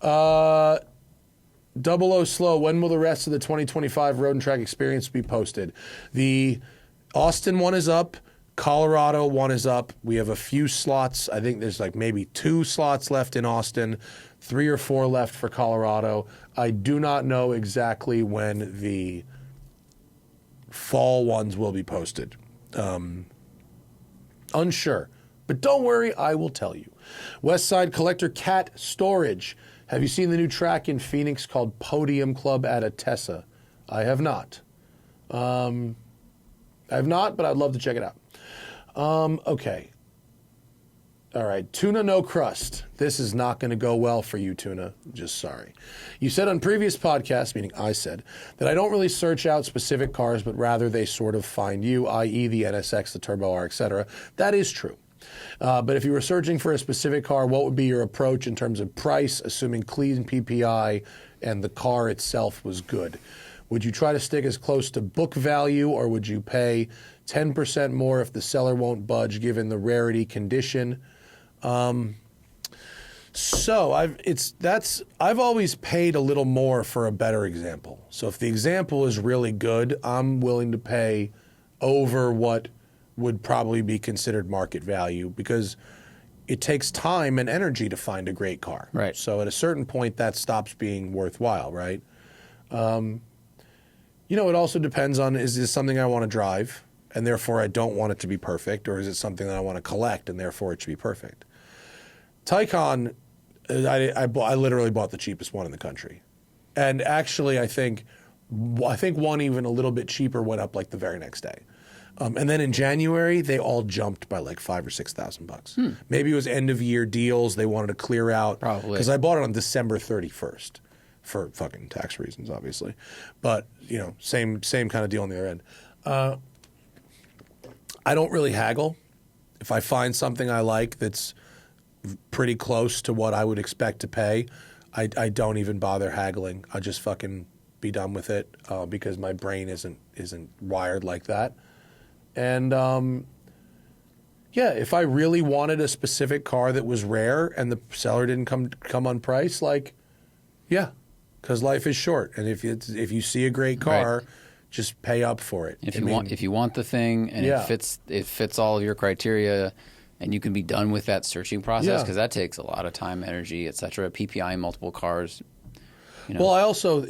00 Slow, when will the rest of the 2025 Road and Track Experience be posted? The Austin one is up. Colorado one is up. We have a few slots. I think there's like maybe 2 slots left in Austin, 3 or 4 left for Colorado. I do not know exactly when the fall ones will be posted. Unsure. But don't worry, I will tell you. West Side Collector Cat Storage. Have you seen the new track in Phoenix called Podium Club at Atessa? I have not. I have not, but I'd love to check it out. Okay. All right. Tuna no crust. This is not going to go well for you, Tuna. Just sorry. You said on previous podcasts, meaning I said, that I don't really search out specific cars, but rather they sort of find you, i.e. the NSX, the Turbo R, etc. That is true. But if you were searching for a specific car, what would be your approach in terms of price, assuming clean PPI and the car itself was good? Would you try to stick as close to book value, or would you pay 10% more if the seller won't budge given the rarity condition? So I've always paid a little more for a better example. So if the example is really good, I'm willing to pay over what would probably be considered market value, because it takes time and energy to find a great car. Right. So at a certain point, that stops being worthwhile, right? It also depends on, is this something I want to drive, and therefore I don't want it to be perfect, or is it something that I want to collect, and therefore it should be perfect? Taycan, I literally bought the cheapest one in the country. And actually, I think one even a little bit cheaper went up like the very next day. And then in January, they all jumped by like $5,000 or $6,000. Maybe it was end of year deals. They wanted to clear out. Probably. Because I bought it on December 31st for fucking tax reasons, obviously. But, same kind of deal on the other end. I don't really haggle. If I find something I like that's pretty close to what I would expect to pay, I don't even bother haggling. I'll just fucking be done with it because my brain isn't wired like that. And if I really wanted a specific car that was rare and the seller didn't come on price, because life is short, and if you see a great car, right, just pay up for it. If you want the thing and it fits all of your criteria, and you can be done with that searching process, because that takes a lot of time, energy, etc. PPI in multiple cars. Well, I also,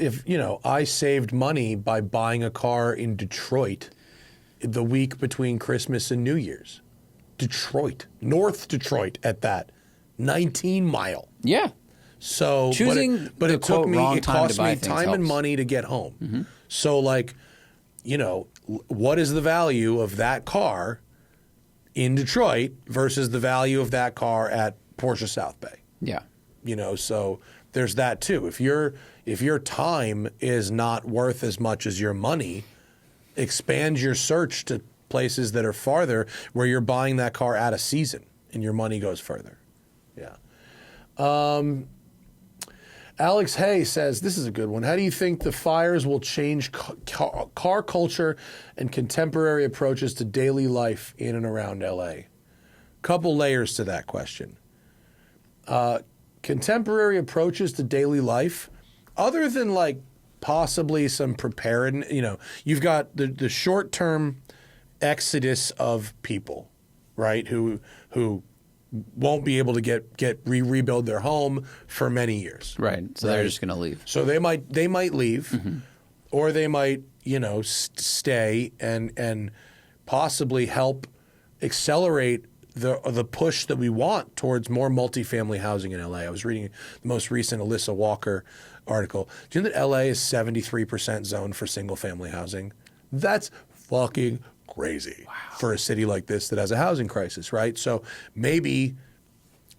I saved money by buying a car in Detroit the week between Christmas and New Year's. North Detroit at that, 19-mile. Yeah. So, but it cost me time and money to get home. Mm-hmm. So, what is the value of that car in Detroit versus the value of that car at Porsche South Bay? Yeah. So there's that too. If your time is not worth as much as your money, expand your search to places that are farther where you're buying that car out of season and your money goes further. Yeah. Alex Hay says, this is a good one. How do you think the fires will change car culture and contemporary approaches to daily life in and around LA? Couple layers to that question. Contemporary approaches to daily life, other than possibly some preparedness, you've got the short-term exodus of people, right, who won't be able to rebuild their home for many years. Right. So they're just going to leave. So they might leave, or they might stay and possibly help accelerate the push that we want towards more multifamily housing in LA. I was reading the most recent Alyssa Walker article. Do you know that LA is 73% zoned for single family housing? That's fucking crazy for a city like this that has a housing crisis, right? So maybe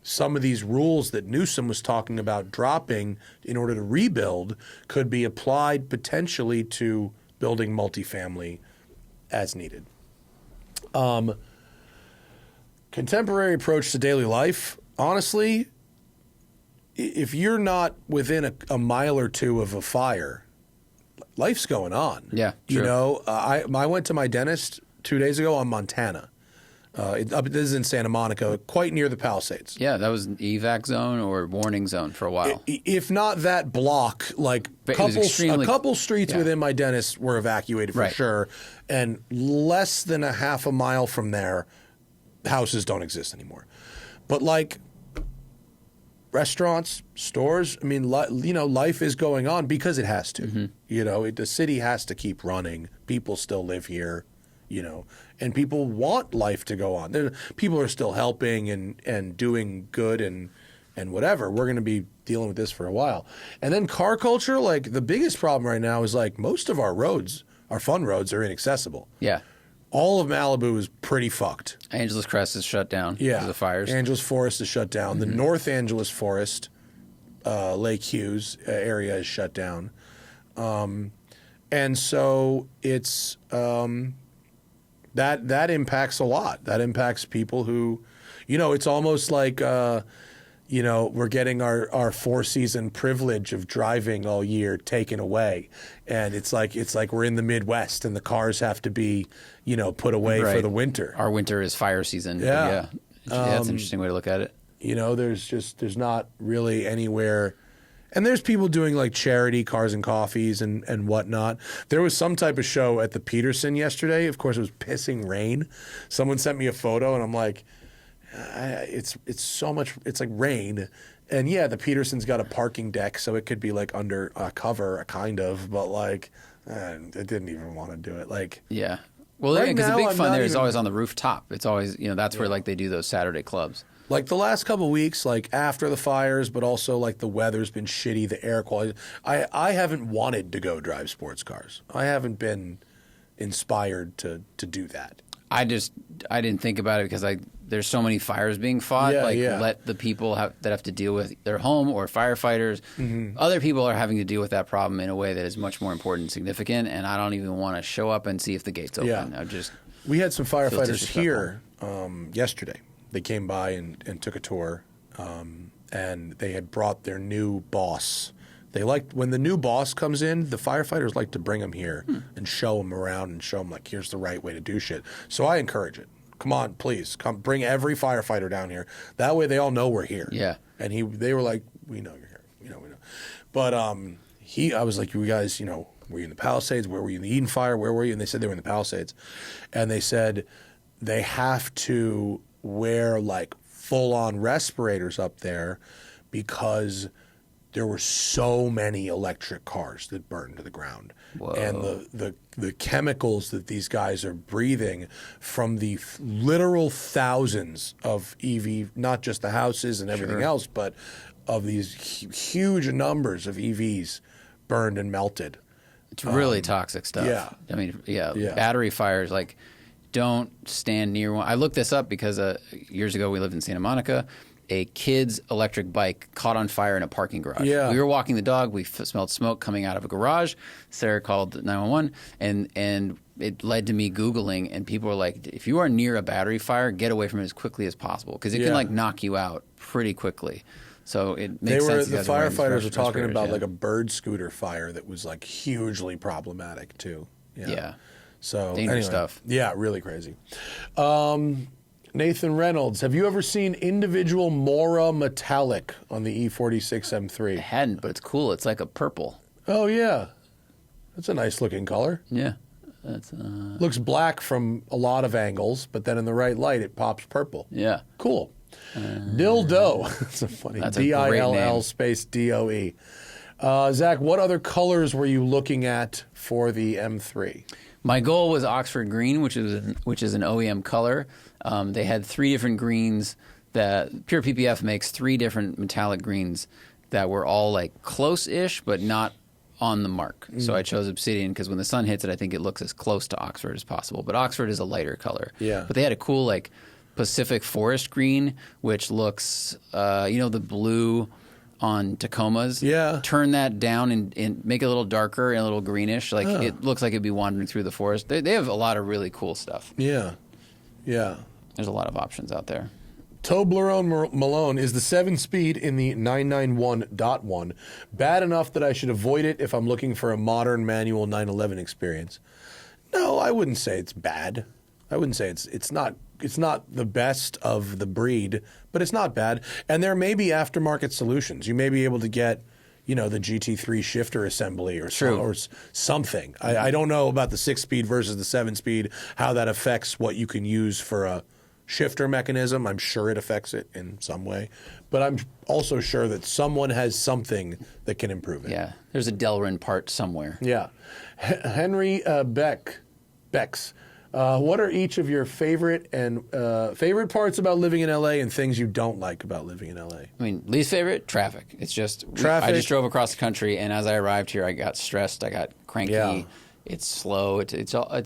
some of these rules that Newsom was talking about dropping in order to rebuild could be applied potentially to building multifamily as needed. Contemporary approach to daily life, honestly, if you're not within a mile or two of a fire, life's going on. Yeah, true. I went to my dentist 2 days ago on Montana. This is in Santa Monica, quite near the Palisades. Yeah, that was an evac zone or warning zone for a while. If not that block, like a couple streets within my dentist were evacuated for sure, and less than a half a mile from there, houses don't exist anymore. But like restaurants, stores, I mean, life is going on because it has to. The city has to keep running. People still live here. And people want life to go on. People are still helping and doing good and whatever. We're going to be dealing with this for a while. And then car culture, like the biggest problem right now is like most of our roads, our fun roads, are inaccessible. Yeah. All of Malibu is pretty fucked. Angeles Crest is shut down because of the fires. Angeles Forest is shut down. The North Angeles Forest, Lake Hughes area is shut down. And so it's... That impacts a lot. That impacts people who, it's almost like, we're getting our 4-season privilege of driving all year taken away. And it's like we're in the Midwest and the cars have to be, put away for the winter. Our winter is fire season. Yeah. That's an interesting way to look at it. There's not really anywhere. And there's people doing like charity cars and coffees and whatnot. There was some type of show at the Peterson yesterday. Of course, it was pissing rain. Someone sent me a photo, and I'm like, it's so much. It's like rain, and yeah, the Peterson's got a parking deck, so it could be like under a cover, kind of. But like, I didn't even want to do it. Like, yeah. Well, because the big fun there is always on the rooftop. It's always that's where like they do those Saturday clubs. Like the last couple of weeks, like after the fires, but also like the weather's been shitty, the air quality. I haven't wanted to go drive sports cars. I haven't been inspired to do that. I didn't think about it because there's so many fires being fought. Let the people that have to deal with their home or firefighters. Other people are having to deal with that problem in a way that is much more important and significant. And I don't even want to show up and see if the gate's open. Yeah. We had some firefighters here yesterday. They came by and took a tour, and they had brought their new boss. They liked when the new boss comes in, the firefighters like to bring him here and show him around and show him like here's the right way to do shit. So I encourage it. Come on, please come bring every firefighter down here. That way they all know we're here. Yeah. And they were like, we know you're here. We know. But I was like, you guys, were you in the Palisades? Where were you in the Eden Fire? Where were you? And they said they were in the Palisades, and they said they have to wear like full-on respirators up there because there were so many electric cars that burned to the ground. Whoa. And the chemicals that these guys are breathing from the literal thousands of EV, not just the houses and everything else, but of these huge numbers of EVs burned and melted. It's really toxic stuff. Yeah. I mean, battery fires, like, don't stand near one. I looked this up because years ago we lived in Santa Monica. A kid's electric bike caught on fire in a parking garage. Yeah. We were walking the dog. We smelled smoke coming out of a garage. Sarah called 911, and it led to me Googling, and people were like, if you are near a battery fire, get away from it as quickly as possible because it can like knock you out pretty quickly. So it makes sense. The firefighters were talking about like a bird scooter fire that was like hugely problematic too. Yeah. So dangerous stuff. Yeah, really crazy. Nathan Reynolds, have you ever seen individual Mora metallic on the E46 M3? I hadn't, but it's cool. It's like a purple. Oh yeah, that's a nice looking color. Yeah, looks black from a lot of angles, but then in the right light it pops purple. Yeah, cool. Dildo. It's a funny. That's a great DILL name. space DOE. Zach, what other colors were you looking at for the M3? My goal was Oxford Green, which is an OEM color. They had 3 different greens. That Pure PPF makes 3 different metallic greens that were all like close-ish, but not on the mark. So I chose Obsidian because when the sun hits it, I think it looks as close to Oxford as possible. But Oxford is a lighter color. Yeah. But they had a cool like Pacific Forest Green, which looks, the blue on Tacomas. Yeah. Turn that down and make it a little darker and a little greenish. Like it looks like it'd be wandering through the forest. They have a lot of really cool stuff. Yeah. Yeah. There's a lot of options out there. Toblerone Malone, is the 7-speed in the 991.1 bad enough that I should avoid it if I'm looking for a modern manual 911 experience? No, I wouldn't say it's bad. I wouldn't say it's not the best of the breed, but it's not bad. And there may be aftermarket solutions. You may be able to get, the GT3 shifter assembly or something. I don't know about the 6-speed versus the 7-speed, how that affects what you can use for a shifter mechanism. I'm sure it affects it in some way, but I'm also sure that someone has something that can improve it. Yeah, there's a Delrin part somewhere. Yeah. Henry Becks. What are each of your favorite parts about living in LA and things you don't like about living in LA? I mean, least favorite, traffic. It's just Traffic. I just drove across the country, and as I arrived here, I got stressed. I got cranky. Yeah. It's slow. It's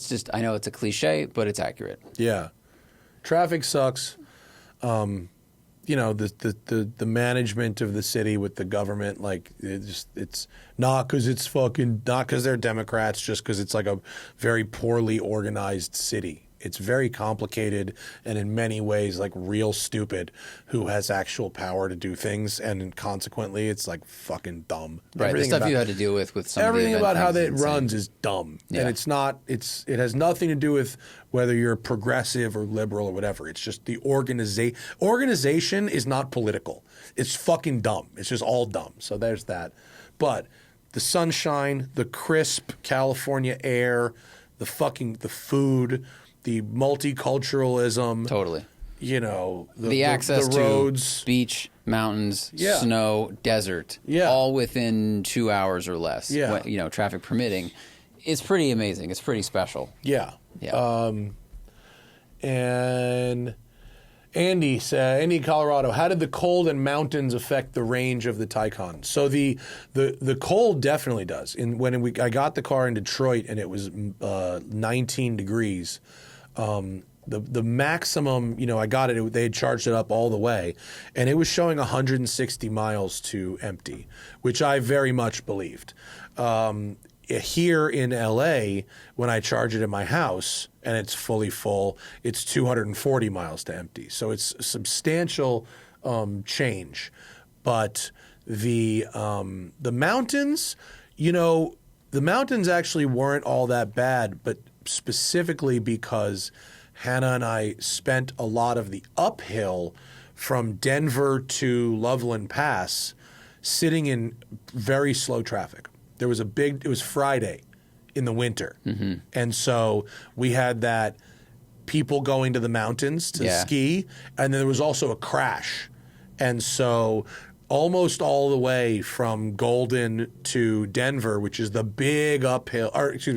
just. I know it's a cliche, but it's accurate. Yeah. Traffic sucks. The management of the city with the government, like it's not because they're Democrats, just because it's like a very poorly organized city. It's very complicated and in many ways like real stupid who has actual power to do things, and consequently it's like fucking dumb. Right, the stuff you had to deal with some everything of the about how things that runs is dumb. Yeah. And it has nothing to do with whether you're progressive or liberal or whatever. It's just the organization is not political. It's fucking dumb. It's just all dumb. So there's that. But the sunshine, the crisp California air, the food, the multiculturalism. Totally. The access the roads. to beach, mountains, Yeah. snow, desert, Yeah. all within 2 hours or less. Yeah. Traffic permitting. It's pretty amazing. It's pretty special. Yeah. Yeah. And Andy said, Andy, Colorado, how did the cold and mountains affect the range of the Taycan? So the cold definitely does. I got the car in Detroit and it was 19 degrees. The maximum, I got it, they had charged it up all the way, and it was showing 160 miles to empty, which I very much believed. Here in LA, when I charge it in my house and it's fully full, it's 240 miles to empty. So it's a substantial change. But the mountains, the mountains actually weren't all that bad, but specifically because Hannah and I spent a lot of the uphill from Denver to Loveland Pass sitting in very slow traffic. It was Friday in the winter. Mm-hmm. And so we had that people going to the mountains to ski, and then there was also a crash. And so almost all the way from Golden to Denver, which is the big uphill,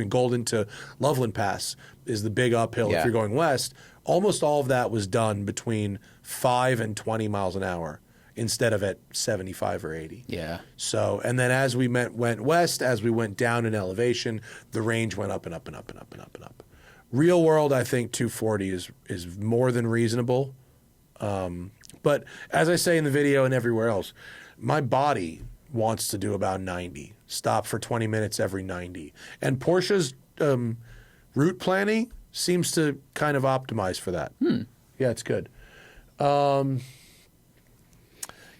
Golden to Loveland Pass is the big uphill if you're going west, almost all of that was done between 5 and 20 miles an hour instead of at 75 or 80. Yeah. So, and then as we went west, as we went down in elevation, the range went up and up and up and up and up and up. Real world, I think 240 is more than reasonable. But as I say in the video and everywhere else, my body wants to do about 90. Stop for 20 minutes every 90. And Porsche's route planning seems to kind of optimize for that. Yeah, it's good.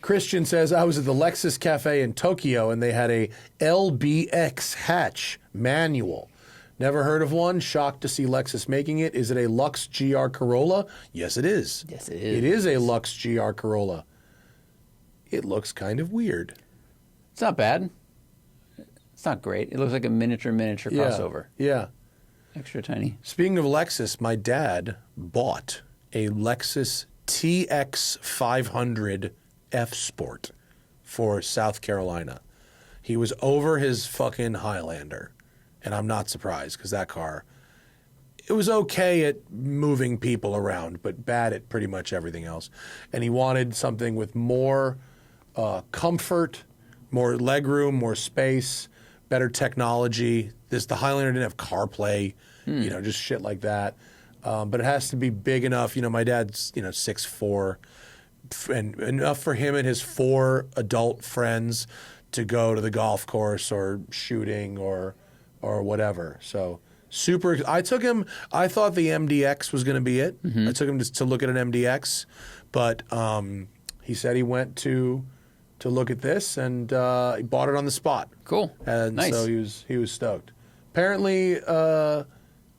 Christian says, I was at the Lexus Cafe in Tokyo and they had a LBX hatch manual. Never heard of one. Shocked to see Lexus making it. Is it a Lux GR Corolla? Yes, it is. Yes, it is. It is a Lux GR Corolla. It looks kind of weird. It's not bad. It's not great. It looks like a miniature crossover. Yeah. Extra tiny. Speaking of Lexus, my dad bought a Lexus TX 500 F Sport for South Carolina. He was over his fucking Highlander, and I'm not surprised because that car, it was okay at moving people around, but bad at pretty much everything else. And he wanted something with more comfort, more legroom, more space, better technology. The Highlander didn't have CarPlay, just shit like that. But it has to be big enough. My dad's 6'4", and enough for him and his 4 adult friends to go to the golf course or shooting or whatever. So super. I took him. I thought the MDX was going to be it. Mm-hmm. I took him to look at an MDX, but he said he went to look at this and he bought it on the spot. Cool. And nice. So he was stoked. Apparently,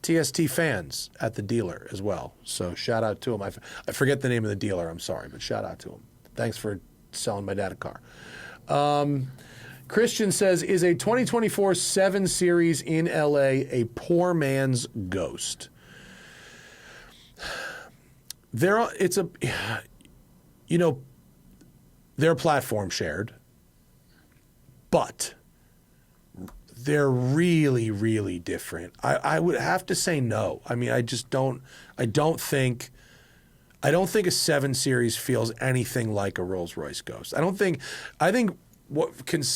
TST fans at the dealer as well. So shout out to him. I forget the name of the dealer. I'm sorry, but shout out to him. Thanks for selling my dad a car. Christian says, is a 2024 7 Series in LA a poor man's ghost? They're platform shared, but they're really, really different. I would have to say no. I mean, I don't think a 7 Series feels anything like a Rolls-Royce Ghost. I think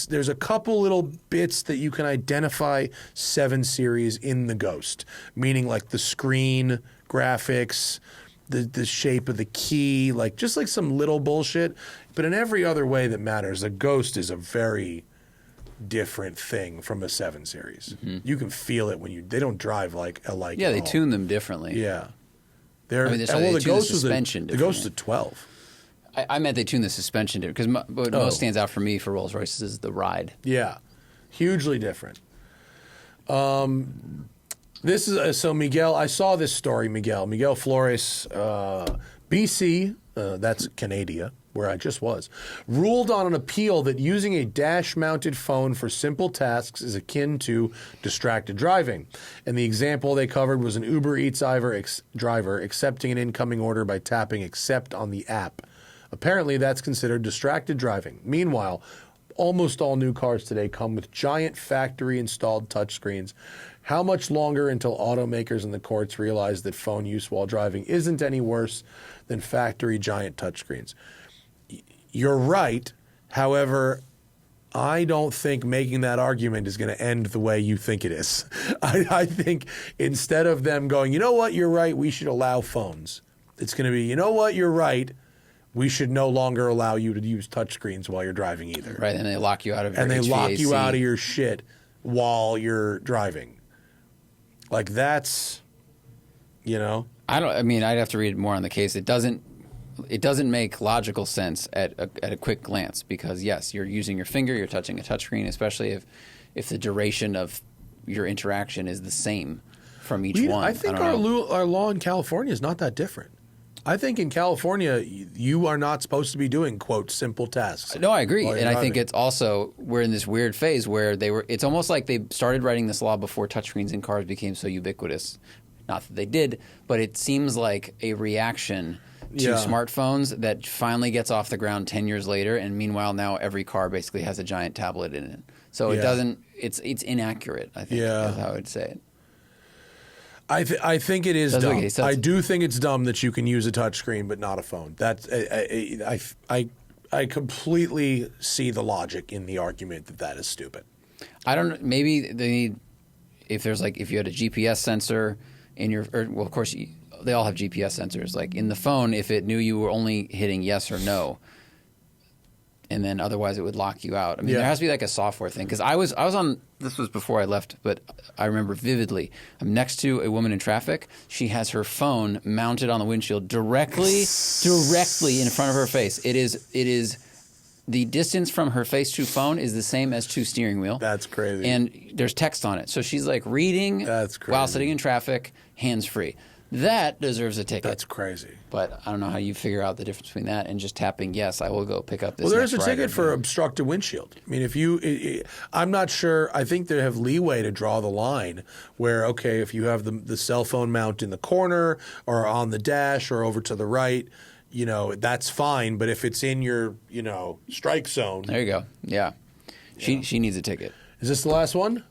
there's a couple little bits that you can identify 7 Series in the Ghost, meaning like the screen graphics, the shape of the key, just like some little bullshit. But in every other way that matters, a Ghost is a very different thing from a 7 Series. Mm-hmm. You can feel it when they don't drive like alike. Yeah, they tune them differently. Yeah. The Ghost was the Ghost is a 12. I meant they tuned the suspension different because what most stands out for me for Rolls Royces is the ride. Yeah, hugely different. This is so Miguel. I saw this story. Miguel Flores, BC. That's Canada, where I just was. Ruled on an appeal that using a dash-mounted phone for simple tasks is akin to distracted driving. And the example they covered was an Uber Eats driver accepting an incoming order by tapping accept on the app. Apparently, that's considered distracted driving. Meanwhile, almost all new cars today come with giant factory-installed touchscreens. How much longer until automakers and the courts realize that phone use while driving isn't any worse than factory giant touchscreens? You're right. However, I don't think making that argument is going to end the way you think it is. I think instead of them going, you know what, you're right, we should allow phones, it's going to be, you know what, you're right, we should no longer allow you to use touchscreens while you're driving either. Right, and they lock you out of your And they HVAC. lock you out of your shit while you're driving. That's, I'd have to read more on the case. It doesn't make logical sense at a quick glance because, yes, you're using your finger, you're touching a touchscreen, especially if the duration of your interaction is the same from each one. I think our law in California is not that different. I think in California, you are not supposed to be doing, quote, simple tasks. No, I agree. And I think it's also, we're in this weird phase where it's almost like they started writing this law before touchscreens in cars became so ubiquitous. Not that they did, but it seems like a reaction to smartphones that finally gets off the ground 10 years later. And meanwhile, now every car basically has a giant tablet in it. So it's inaccurate, I think, is how I would say it. I think it is dumb. Okay, so I do think it's dumb that you can use a touchscreen but not a phone. That's I completely see the logic in the argument that is stupid. I don't know. Maybe they need if you had a GPS sensor in your of course they all have GPS sensors. Like in the phone, if it knew you were only hitting yes or no, and then otherwise it would lock you out. I mean, there has to be like a software thing because I was on. This was before I left, but I remember vividly. I'm next to a woman in traffic. She has her phone mounted on the windshield directly in front of her face. It is the distance from her face to phone is the same as to steering wheel. That's crazy. And there's text on it, so she's like reading while sitting in traffic, hands free. That deserves a ticket. That's crazy. But I don't know how you figure out the difference between that and just tapping, yes, I will go pick up this. Well, there's a ticket for obstructed windshield. I mean, I'm not sure. I think they have leeway to draw the line where, okay, if you have the cell phone mount in the corner or on the dash or over to the right, that's fine. But if it's in your, strike zone. There you go. Yeah. She needs a ticket. Is this the last one?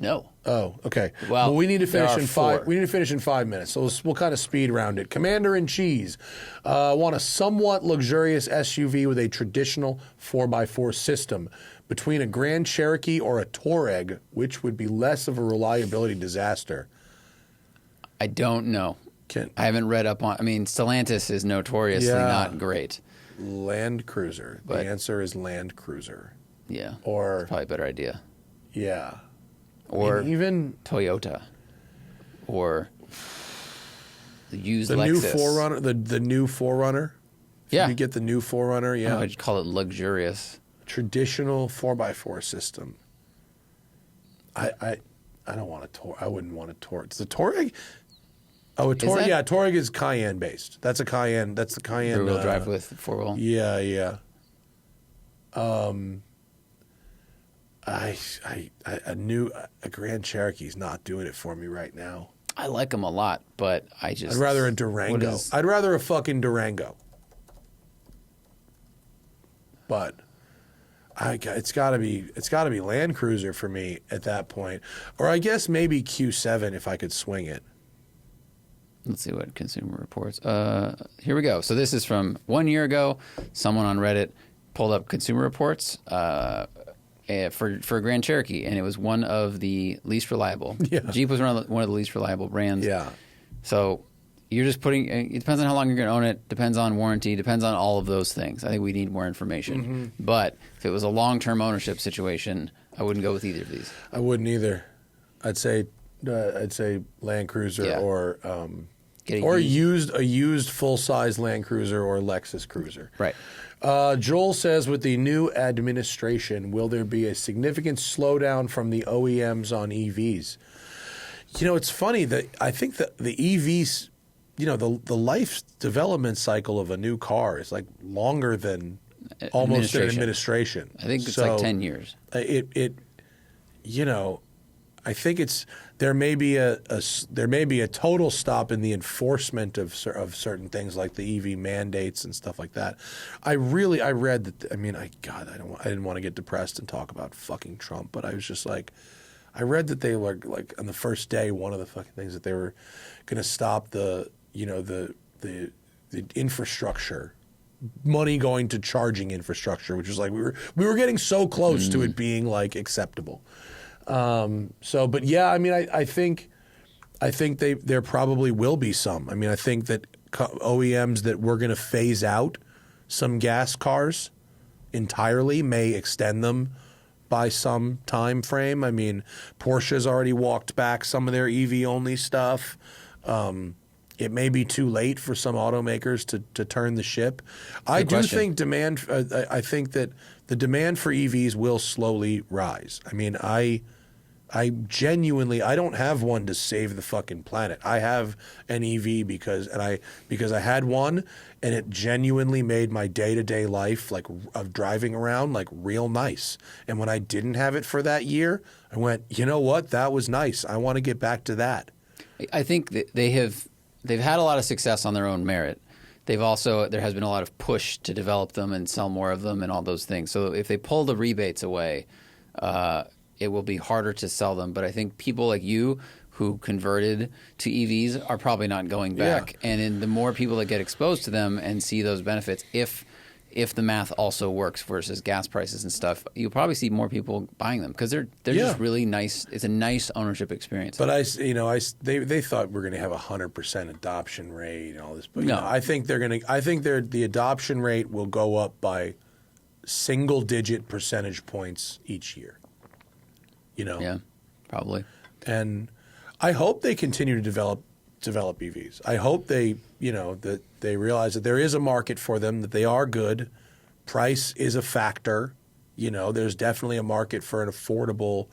No. Oh, okay. Well, we need to finish there are in 5. 4. We need to finish in 5 minutes. So we'll kind of speed round it. Commander in Cheese want a somewhat luxurious SUV with a traditional 4x4 system. Between a Grand Cherokee or a Touareg, which would be less of a reliability disaster? I don't know. I haven't read up on. I mean, Stellantis is notoriously not great. Land Cruiser. The answer is Land Cruiser. Yeah. Or it's probably a better idea. Yeah. Or even Toyota. Or the used the Lexus. new 4Runner. The new 4Runner. Yeah. You get the new 4Runner. Yeah. I'd call it luxurious. Traditional 4x4 system. I don't want a Touareg. I wouldn't want a Touareg. It's the Touareg. Oh, a Touareg. Yeah, Touareg is Cayenne based. That's a Cayenne. That's the Cayenne. Rear-wheel drive with 4-wheel. Yeah. A Grand Cherokee's not doing it for me right now. I like them a lot, but I'd rather a Durango. I'd rather a fucking Durango. But it's got to be Land Cruiser for me at that point, or I guess maybe Q7 if I could swing it. Let's see what Consumer Reports. Here we go. So this is from 1 year ago. Someone on Reddit pulled up Consumer Reports for a Grand Cherokee, and it was one of the least reliable. Yeah. Jeep was one of the least reliable brands. Yeah. So you're just putting. It depends on how long you're going to own it. Depends on warranty. Depends on all of those things. I think we need more information. Mm-hmm. But if it was a long-term ownership situation, I wouldn't go with either of these. I wouldn't either. I'd say Land Cruiser or a used full-size Land Cruiser or Lexus Cruiser. Right. Joel says, with the new administration, will there be a significant slowdown from the OEMs on EVs? It's funny that I think that the EVs, the life development cycle of a new car is like longer than almost an administration. I think it's like 10 years. I think there may be a total stop in the enforcement of certain things like the EV mandates and stuff like that. I read that. I didn't want to get depressed and talk about fucking Trump, but I was just like, I read that they were like on the first day, one of the fucking things that they were going to stop the infrastructure money going to charging infrastructure, which was like we were getting so close to it being like acceptable. But yeah, I think there probably will be some. I think that OEMs that we're going to phase out some gas cars entirely may extend them by some time frame. Porsche's already walked back some of their EV only stuff. It may be too late for some automakers to turn the ship. I do think I think that the demand for EVs will slowly rise. I genuinely, I don't have one to save the fucking planet. I have an EV because I had one, and it genuinely made my day-to-day life of driving around real nice. And when I didn't have it for that year, I went, you know what? That was nice. I want to get back to that. I think that they've had a lot of success on their own merit. There has been a lot of push to develop them and sell more of them and all those things. So if they pull the rebates away, it will be harder to sell them. But I think people like you who converted to EVs are probably not going back. Yeah. And the more people that get exposed to them and see those benefits, if the math also works versus gas prices and stuff, you'll probably see more people buying them because they're just really nice. It's a nice ownership experience. But they thought we're going to have 100% adoption rate and all this. But no, I think the adoption rate will go up by single-digit percentage points each year. Yeah, probably. And I hope they continue to develop EVs. I hope they realize that there is a market for them, that they are good. Price is a factor. There's definitely a market for an affordable,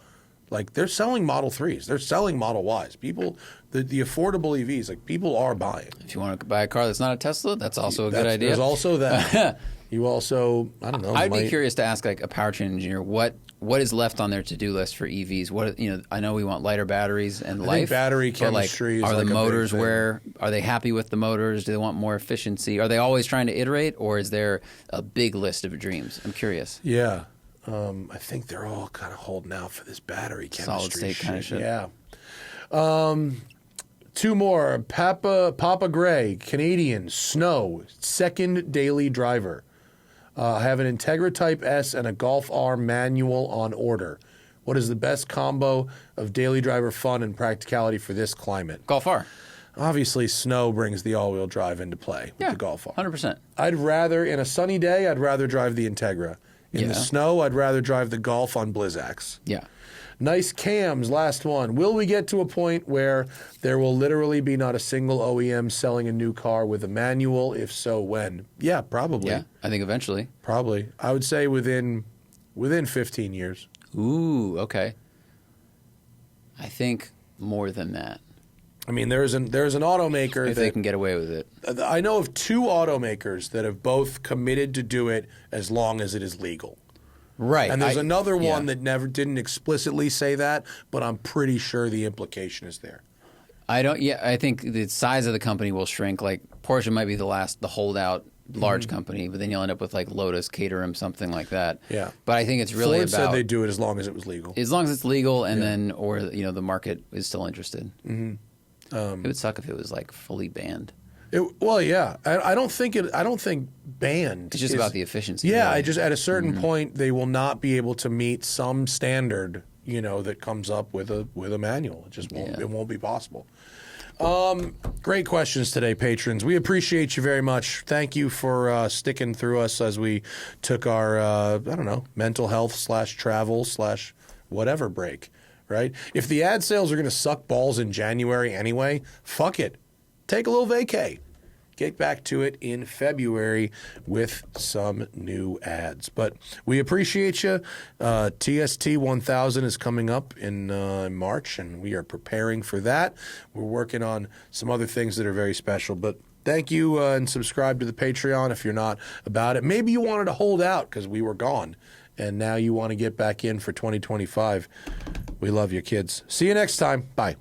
they're selling Model 3s. They're selling Model Ys. People, the affordable EVs, people are buying. If you want to buy a car that's not a Tesla, that's also a good idea. There's also that. You also, I don't know. I'd be curious to ask a powertrain engineer what what is left on their to-do list for EVs? What I know we want lighter batteries and I life. think battery but, like, chemistry is are like the a motors big thing. where? Are they happy with the motors? Do they want more efficiency? Are they always trying to iterate, or is there a big list of dreams? I'm curious. Yeah. I think they're all kind of holding out for this battery chemistry Solid state kind of shit. Yeah. Two more. Papa Gray, Canadian, Snow, second daily driver. I have an Integra Type S and a Golf R manual on order. What is the best combo of daily driver fun and practicality for this climate? Golf R. Obviously, Snow brings the all-wheel drive into play with the Golf R. 100%. I'd rather, in a sunny day, I'd rather drive the Integra. In the Yeah. snow, I'd rather drive the Golf on Blizzax. Yeah. Nice cams, last one. Will we get to a point where there will literally be not a single OEM selling a new car with a manual? If so, when? Yeah, probably. Yeah. I think eventually. Probably. I would say within 15 years. Ooh, okay. I think more than that. I mean, there's an automaker If they can get away with it. I know of two automakers that have both committed to do it as long as it is legal. Right. And there's another one yeah. that didn't explicitly say that, but I'm pretty sure the implication is there. I think the size of the company will shrink. Like Porsche might be the holdout large company, but then you'll end up with like Lotus, Caterham, something like that. Yeah. But I think it's really Ford about said they'd do it as long as it was legal. as long as it's legal, and then the market is still interested. Mm-hmm. It would suck if it was like fully banned. Yeah. I don't think banned. It's just about the efficiency. Yeah, really. at a certain point they will not be able to meet some standard, that comes up with a manual. It just won't. Yeah. It won't be possible. Great questions today, patrons. We appreciate you very much. Thank you for sticking through us as we took our mental health / travel / whatever break. Right? If the ad sales are going to suck balls in January anyway, fuck it. Take a little vacay. Get back to it in February with some new ads. But we appreciate you. TST 1000 is coming up in March, and we are preparing for that. We're working on some other things that are very special. But thank you, and subscribe to the Patreon if you're not about it. Maybe you wanted to hold out because we were gone, and now you want to get back in for 2025. We love you, kids. See you next time. Bye.